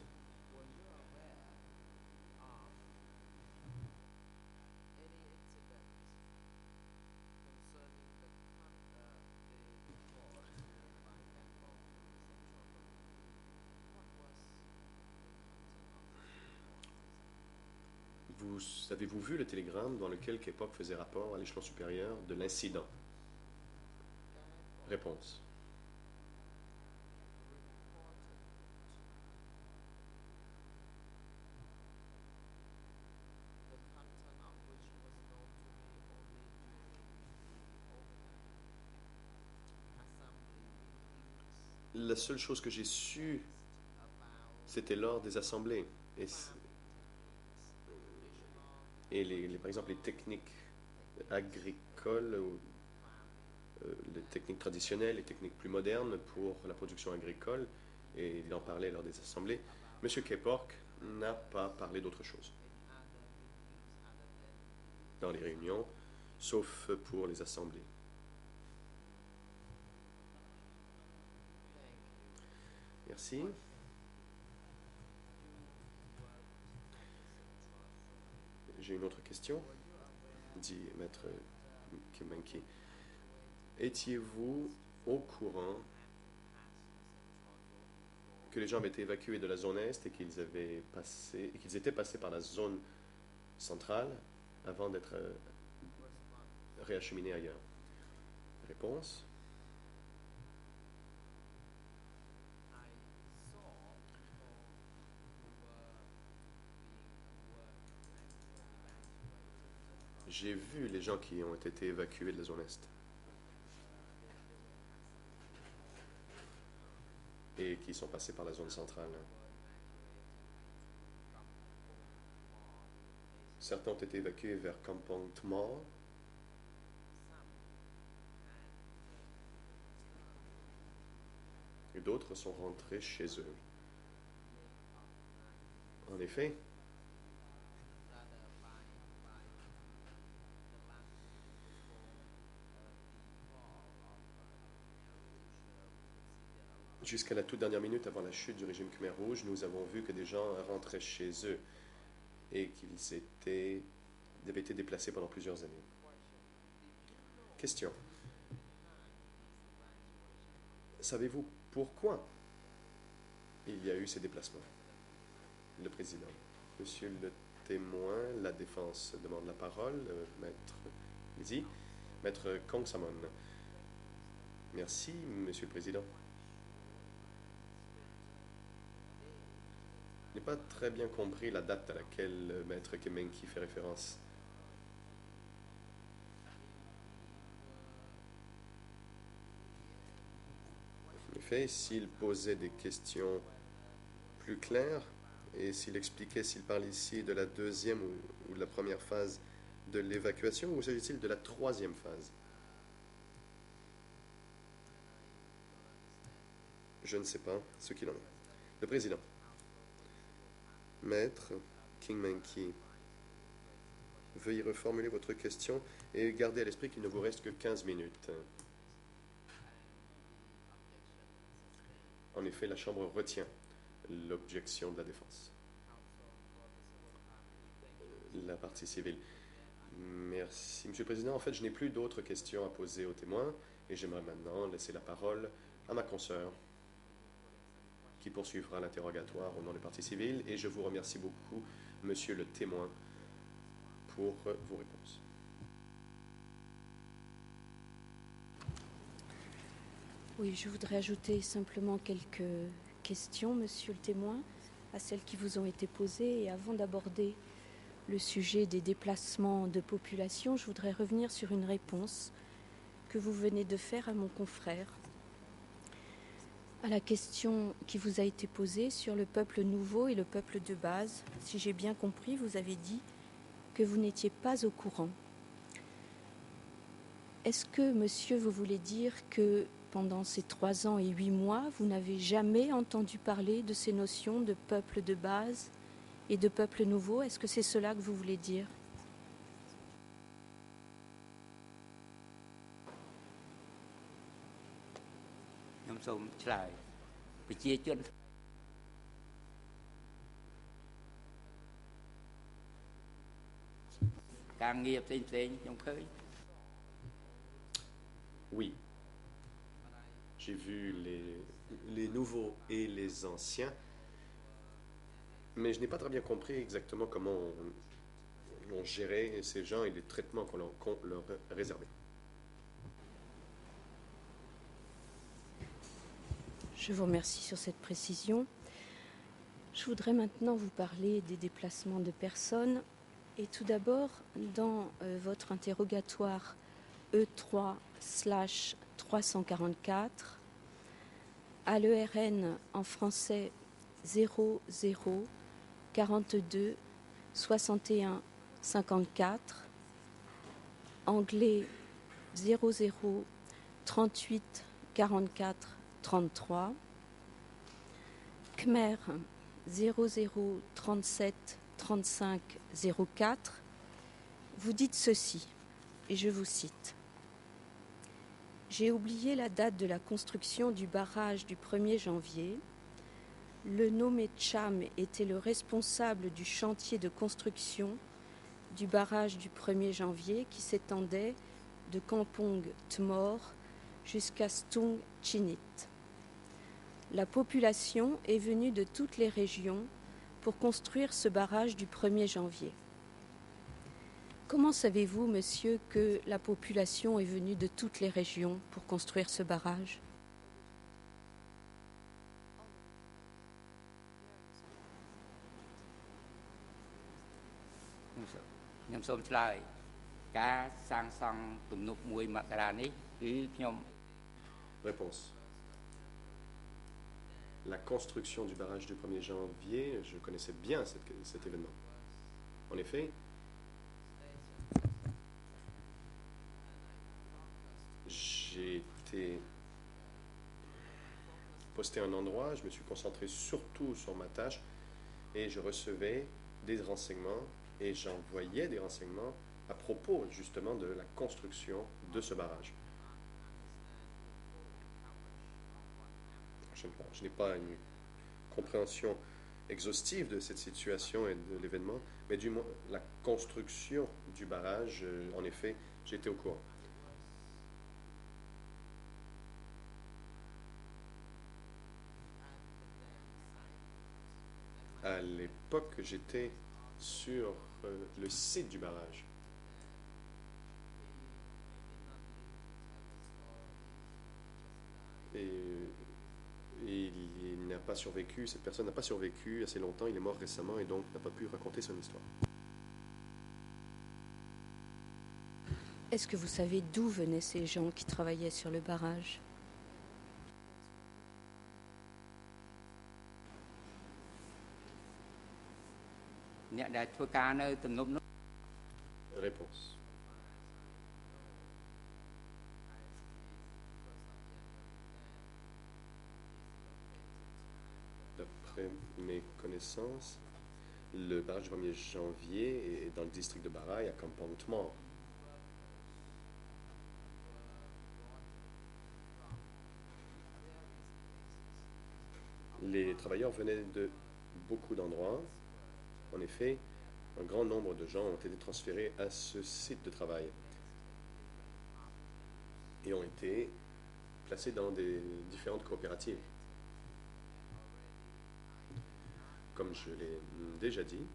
Avez-vous vu le télégramme dans lequel KPOC faisait rapport à l'échelon supérieur de l'incident? Réponse. La seule chose que j'ai su, c'était lors des assemblées. Et par exemple, les techniques agricoles, les techniques traditionnelles, les techniques plus modernes pour la production agricole, et il en parlait lors des assemblées. M. KPOC n'a pas parlé d'autre chose dans les réunions, sauf pour les assemblées. Merci. J'ai une autre question, dit Maître Kimenki. Étiez-vous au courant que les gens avaient été évacués de la zone Est et qu'ils étaient passés par la zone centrale avant d'être réacheminés ailleurs? Réponse. J'ai vu les gens qui ont été évacués de la zone Est. Et qui sont passés par la zone centrale. Certains ont été évacués vers Kampong Tmor. Et d'autres sont rentrés chez eux. En effet, jusqu'à la toute dernière minute avant la chute du régime Khmer Rouge, nous avons vu que des gens rentraient chez eux et qu'ils avaient été déplacés pendant plusieurs années. Question. Savez-vous pourquoi il y a eu ces déplacements? Le président. Monsieur le témoin, la défense demande la parole. Maître, allez-y. Maître Kong Samon. Merci, monsieur le président. Je n'ai pas très bien compris la date à laquelle Maître Kemenki fait référence. En effet, s'il posait des questions plus claires et s'il expliquait s'il parle ici de la deuxième ou de la première phase de l'évacuation ou s'agit-il de la troisième phase? Je ne sais pas ce qu'il en est. Le président. Maître Kingmenki, veuillez reformuler votre question et gardez à l'esprit qu'il ne vous reste que 15 minutes. En effet, la Chambre retient l'objection de la défense. La partie civile. Merci, Monsieur le Président. En fait, je n'ai plus d'autres questions à poser aux témoins et j'aimerais maintenant laisser la parole à ma consoeur qui poursuivra l'interrogatoire au nom des parties civiles. Et je vous remercie beaucoup, Monsieur le témoin, pour vos réponses. Oui, je voudrais ajouter simplement quelques questions, Monsieur le témoin, à celles qui vous ont été posées. Et avant d'aborder le sujet des déplacements de population, je voudrais revenir sur une réponse que vous venez de faire à mon confrère à la question qui vous a été posée sur le peuple nouveau et le peuple de base. Si j'ai bien compris, vous avez dit que vous n'étiez pas au courant. Est-ce que, monsieur, vous voulez dire que pendant ces 3 ans et 8 mois, vous n'avez jamais entendu parler de ces notions de peuple de base et de peuple nouveau? Est-ce que c'est cela que vous voulez dire? Oui. J'ai vu les nouveaux et les anciens, mais je n'ai pas très bien compris exactement comment on gérait ces gens et les traitements qu'on leur réservait. Je vous remercie sur cette précision. Je voudrais maintenant vous parler des déplacements de personnes. Et tout d'abord, dans votre interrogatoire E3/344, à l'ERN en français 00 42 61 54, anglais 00 38 44 33, Khmer 00 37 35 04, vous dites ceci, et je vous cite. J'ai oublié la date de la construction du barrage du 1er janvier. Le nommé Cham était le responsable du chantier de construction du barrage du 1er janvier qui s'étendait de Kampong Tmor jusqu'à Stung Chinit. La population est venue de toutes les régions pour construire ce barrage du 1er janvier. Comment savez-vous, monsieur, que la population est venue de toutes les régions pour construire ce barrage? ការសាងសង់ទំនប់មួយមករានេះគឺខ្ញុំ Réponse. La construction du barrage du 1er janvier, je connaissais bien cet événement. En effet, j'ai été posté à un endroit, je me suis concentré surtout sur ma tâche et je recevais des renseignements et j'envoyais des renseignements à propos justement de la construction de ce barrage. Je n'ai pas une compréhension exhaustive de cette situation et de l'événement, mais du moins la construction du barrage, en effet, j'étais au courant. À l'époque, j'étais sur le site du barrage. Et il n'a pas survécu, cette personne n'a pas survécu assez longtemps, il est mort récemment et donc n'a pas pu raconter son histoire. Est-ce que vous savez d'où venaient ces gens qui travaillaient sur le barrage? Réponse. D'après mes connaissances, le barrage du 1er janvier est dans le district de Baraï, à Kampong-Tmor. Les travailleurs venaient de beaucoup d'endroits. En effet, un grand nombre de gens ont été transférés à ce site de travail et ont été placés dans des différentes coopératives. Comme je l'ai déjà dit,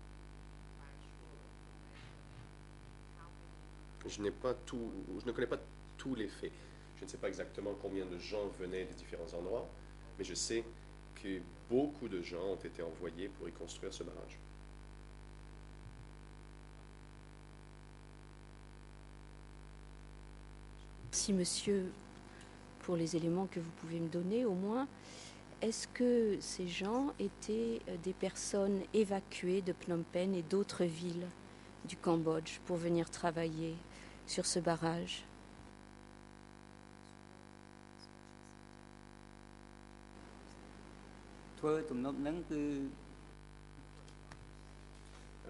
je ne connais pas tous les faits. Je ne sais pas exactement combien de gens venaient des différents endroits, mais je sais que beaucoup de gens ont été envoyés pour y construire ce barrage. Merci, monsieur, pour les éléments que vous pouvez me donner, au moins. Est-ce que ces gens étaient des personnes évacuées de Phnom Penh et d'autres villes du Cambodge pour venir travailler sur ce barrage?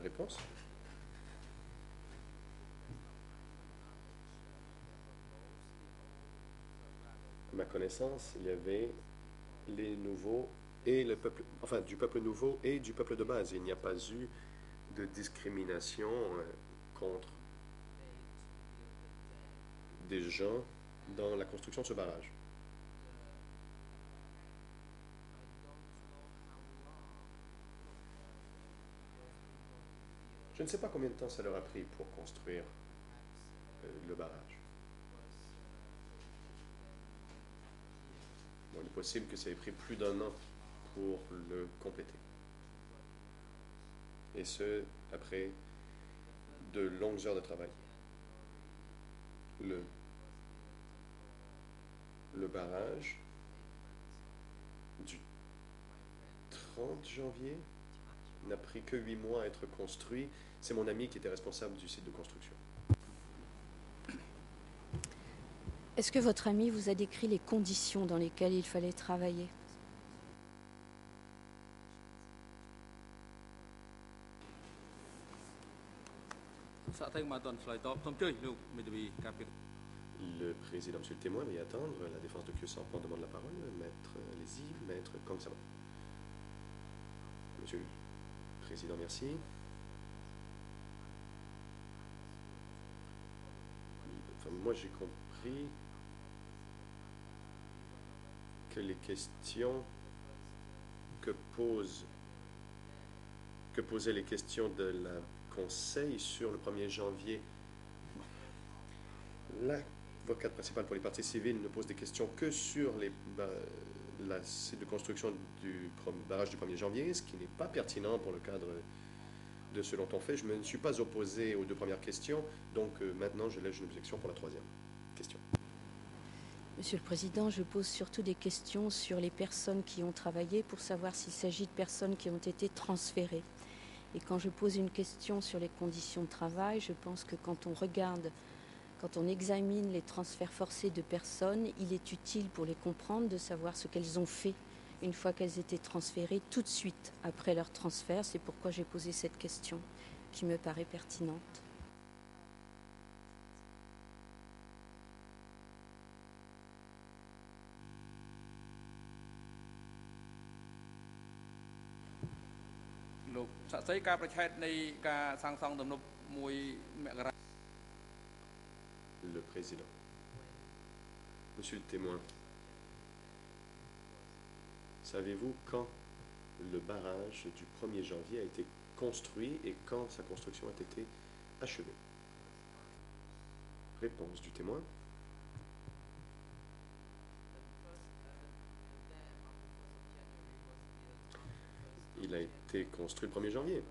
Réponse. À ma connaissance, il y avait les nouveaux et le peuple, enfin du peuple nouveau et du peuple de base. Il n'y a pas eu de discrimination contre des gens dans la construction de ce barrage. Je ne sais pas combien de temps ça leur a pris pour construire le barrage. Bon, il est possible que ça ait pris plus d'1 an pour le compléter. Et ce, après de longues heures de travail. Le barrage du 30 janvier n'a pris que 8 mois à être construit. C'est mon ami qui était responsable du site de construction. Est-ce que votre ami vous a décrit les conditions dans lesquelles il fallait travailler? Le président, monsieur le témoin, veuillez attendre. La défense de Khieu Samphan demande la parole. Maître, allez-y, maître Kong Sama. Monsieur le président, merci. Enfin, moi, j'ai compris que les questions que posaient les questions de la Conseil sur le 1er janvier, l'avocate principale pour les parties civiles ne pose des questions que sur la site de construction du barrage du 1er janvier, ce qui n'est pas pertinent pour le cadre de ce dont on fait. Je ne me suis pas opposé aux deux premières questions, donc maintenant je lève une objection pour la troisième question. Monsieur le Président, je pose surtout des questions sur les personnes qui ont travaillé pour savoir s'il s'agit de personnes qui ont été transférées. Et quand je pose une question sur les conditions de travail, je pense que quand on examine les transferts forcés de personnes, il est utile pour les comprendre de savoir ce qu'elles ont fait une fois qu'elles étaient transférées tout de suite après leur transfert. C'est pourquoi j'ai posé cette question qui me paraît pertinente. Le président. Monsieur le témoin, savez-vous quand le barrage du 1er janvier a été construit et quand sa construction a été achevée? Réponse du témoin. Il a été construit le 1er janvier.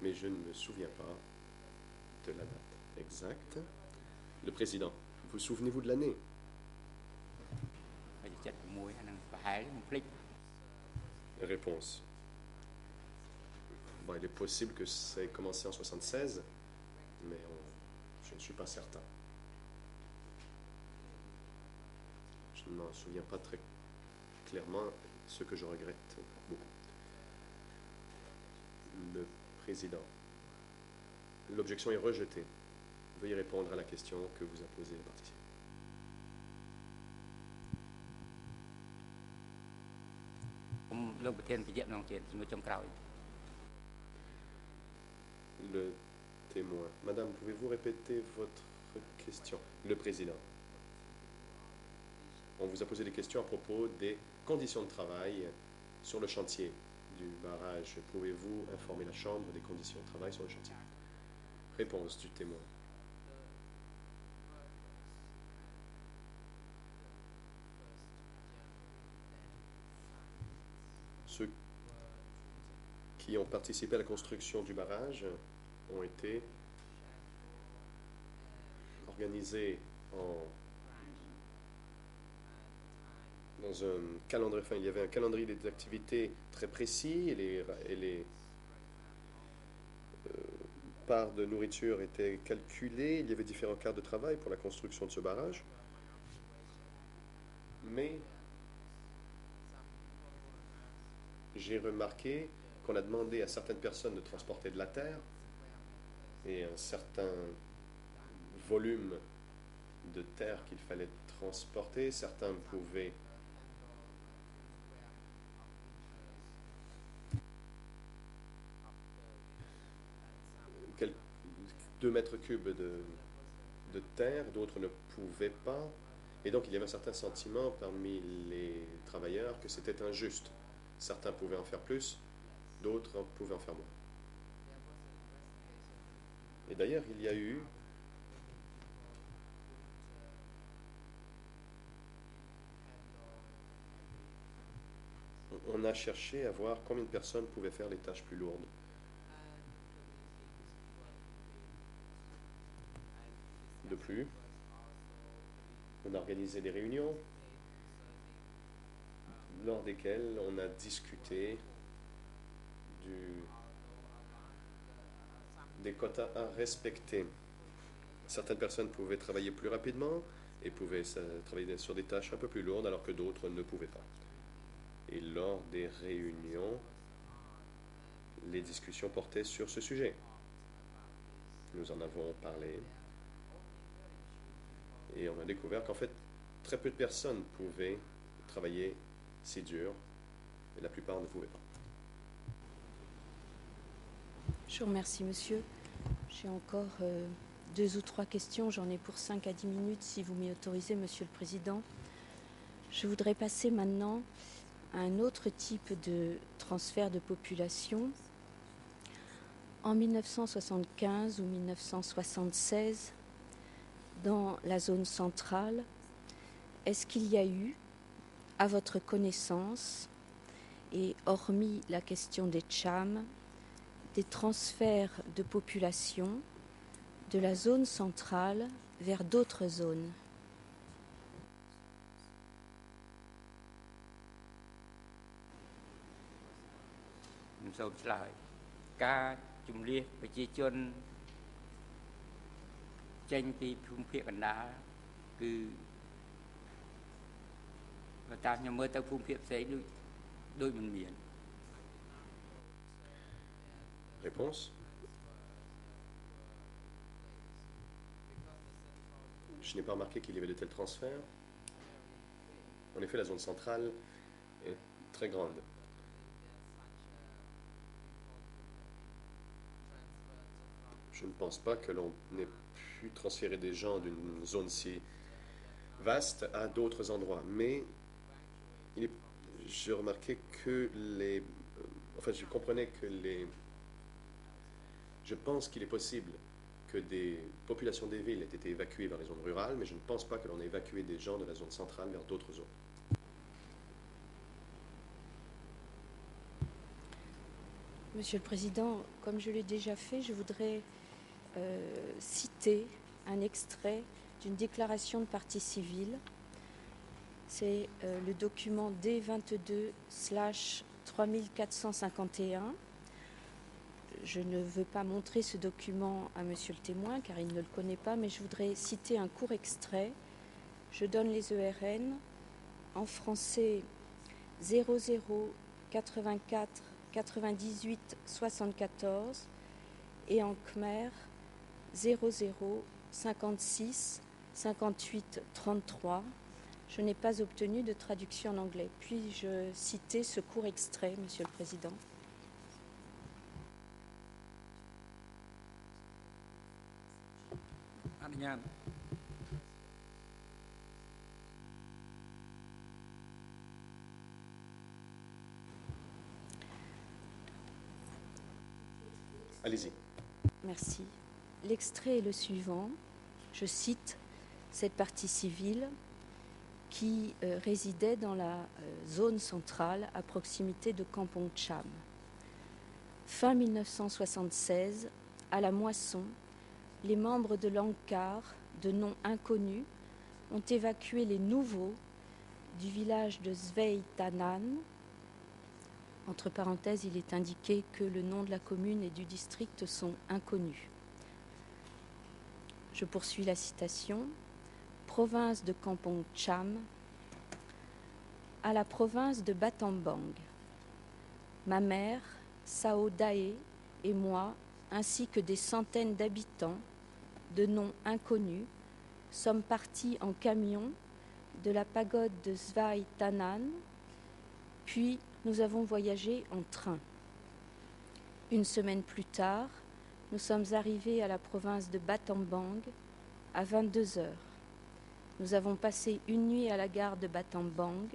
Mais je ne me souviens pas de la date exacte. Le président, vous souvenez-vous de l'année? Réponse. Bon, il est possible que ça ait commencé en 1976, mais je ne suis pas certain. Je ne m'en souviens pas très clairement, ce que je regrette beaucoup. Le président. L'objection est rejetée. Veuillez répondre à la question que vous a posée le participant. Le témoin. Madame, pouvez-vous répéter votre question? Le président. On vous a posé des questions à propos des conditions de travail sur le chantier du barrage. Pouvez-vous informer la Chambre des conditions de travail sur le chantier? Réponse du témoin. Ceux qui ont participé à la construction du barrage ont été organisés dans un calendrier. Enfin, il y avait un calendrier des activités très précis et les parts de nourriture étaient calculées. Il y avait différents quarts de travail pour la construction de ce barrage. Mais j'ai remarqué qu'on a demandé à certaines personnes de transporter de la terre et un certain volume de terre qu'il fallait transporter. Certains pouvaient quelques 2 mètres cubes de terre, d'autres ne pouvaient pas. Et donc il y avait un certain sentiment parmi les travailleurs que c'était injuste. Certains pouvaient en faire plus, d'autres pouvaient en faire moins. Et d'ailleurs, il y a eu on a cherché à voir combien de personnes pouvaient faire les tâches plus lourdes. De plus, on a organisé des réunions lors desquelles on a discuté des quotas à respecter. Certaines personnes pouvaient travailler plus rapidement et pouvaient travailler sur des tâches un peu plus lourdes alors que d'autres ne pouvaient pas. Et lors des réunions, les discussions portaient sur ce sujet. Nous en avons parlé et on a découvert qu'en fait, très peu de personnes pouvaient travailler si dur et la plupart ne pouvaient pas. Je vous remercie, monsieur. J'ai encore 2 ou 3 questions. J'en ai pour 5 à 10 minutes, si vous m'y autorisez, monsieur le président. Je voudrais passer maintenant à un autre type de transfert de population. En 1975 ou 1976, dans la zone centrale, est-ce qu'il y a eu, à votre connaissance, et hormis la question des Tchams, des transferts de population de la zone centrale vers d'autres zones. Nous sommes là. Carជំនះប្រជាជនចេញពីភូមិភាគកណ្ដាលគឺតាមខ្ញុំមើលទៅភូមិភាគផ្សេងដូចមិនមាន Réponse. Je n'ai pas remarqué qu'il y avait de tels transferts. En effet, la zone centrale est très grande. Je ne pense pas que l'on ait pu transférer des gens d'une zone si vaste à d'autres endroits. Mais je remarquais que je comprenais que je pense qu'il est possible que des populations des villes aient été évacuées vers les zones rurales, mais je ne pense pas que l'on ait évacué des gens de la zone centrale vers d'autres zones. Monsieur le Président, comme je l'ai déjà fait, je voudrais citer un extrait d'une déclaration de partie civile. C'est le document D22/3451. Je ne veux pas montrer ce document à Monsieur le témoin car il ne le connaît pas, mais je voudrais citer un court extrait. Je donne les ERN en français 00 84 98 74 et en khmer 00 56 58 33. Je n'ai pas obtenu de traduction en anglais. Puis-je citer ce court extrait, Monsieur le Président ? Allez-y. Merci. L'extrait est le suivant. Je cite cette partie civile qui résidait dans la zone centrale à proximité de Kampong Cham. Fin 1976, à la moisson, les membres de l'ANCAR, de nom inconnu, ont évacué les nouveaux du village de Svei Tanan. Entre parenthèses, il est indiqué que le nom de la commune et du district sont inconnus. Je poursuis la citation. Province de Kampong Cham à la province de Battambang. Ma mère, Sao Dae, et moi, ainsi que des centaines d'habitants, de noms inconnus, sommes partis en camion de la pagode de Svai Tanan, puis nous avons voyagé en train. Une semaine plus tard, nous sommes arrivés à la province de Battambang à 22 heures. Nous avons passé une nuit à la gare de Battambang.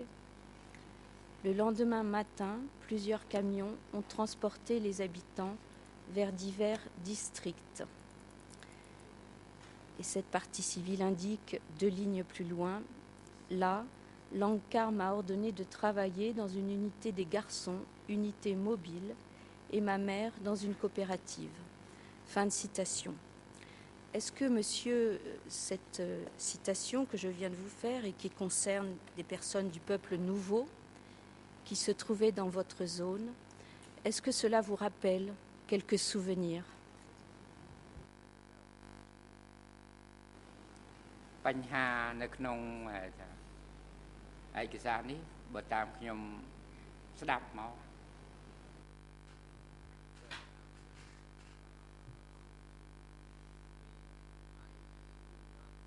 Le lendemain matin, plusieurs camions ont transporté les habitants vers divers districts. Et cette partie civile indique 2 lignes plus loin. Là, l'ANCAR m'a ordonné de travailler dans une unité des garçons, unité mobile, et ma mère dans une coopérative. Fin de citation. Est-ce que, monsieur, cette citation que je viens de vous faire et qui concerne des personnes du peuple nouveau qui se trouvaient dans votre zone, est-ce que cela vous rappelle quelques souvenirs ? បញ្ហានៅក្នុងឯកសារនេះបើតាមខ្ញុំស្ដាប់មក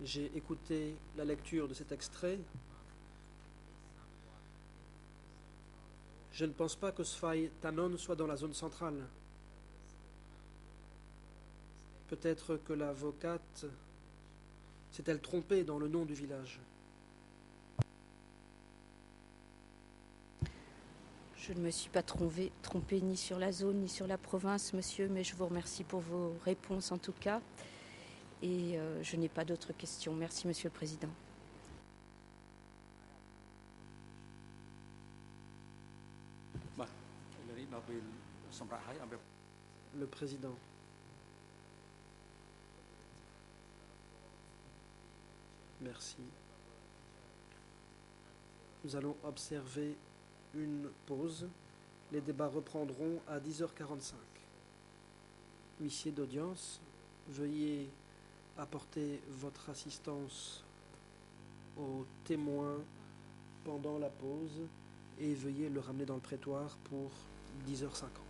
J'ai écouté la lecture de cet extrait. Je ne pense pas que Svai Tanon soit dans la zone centrale. Peut-être que l'avocate s'est-elle trompée dans le nom du village. Je ne me suis pas trompée ni sur la zone ni sur la province, monsieur, mais je vous remercie pour vos réponses en tout cas. Et je n'ai pas d'autres questions. Merci, Monsieur le Président. Le président. Merci. Nous allons observer une pause. Les débats reprendront à 10h45. Huissier d'audience, veuillez apporter votre assistance aux témoins pendant la pause et veuillez le ramener dans le prétoire pour 10h50.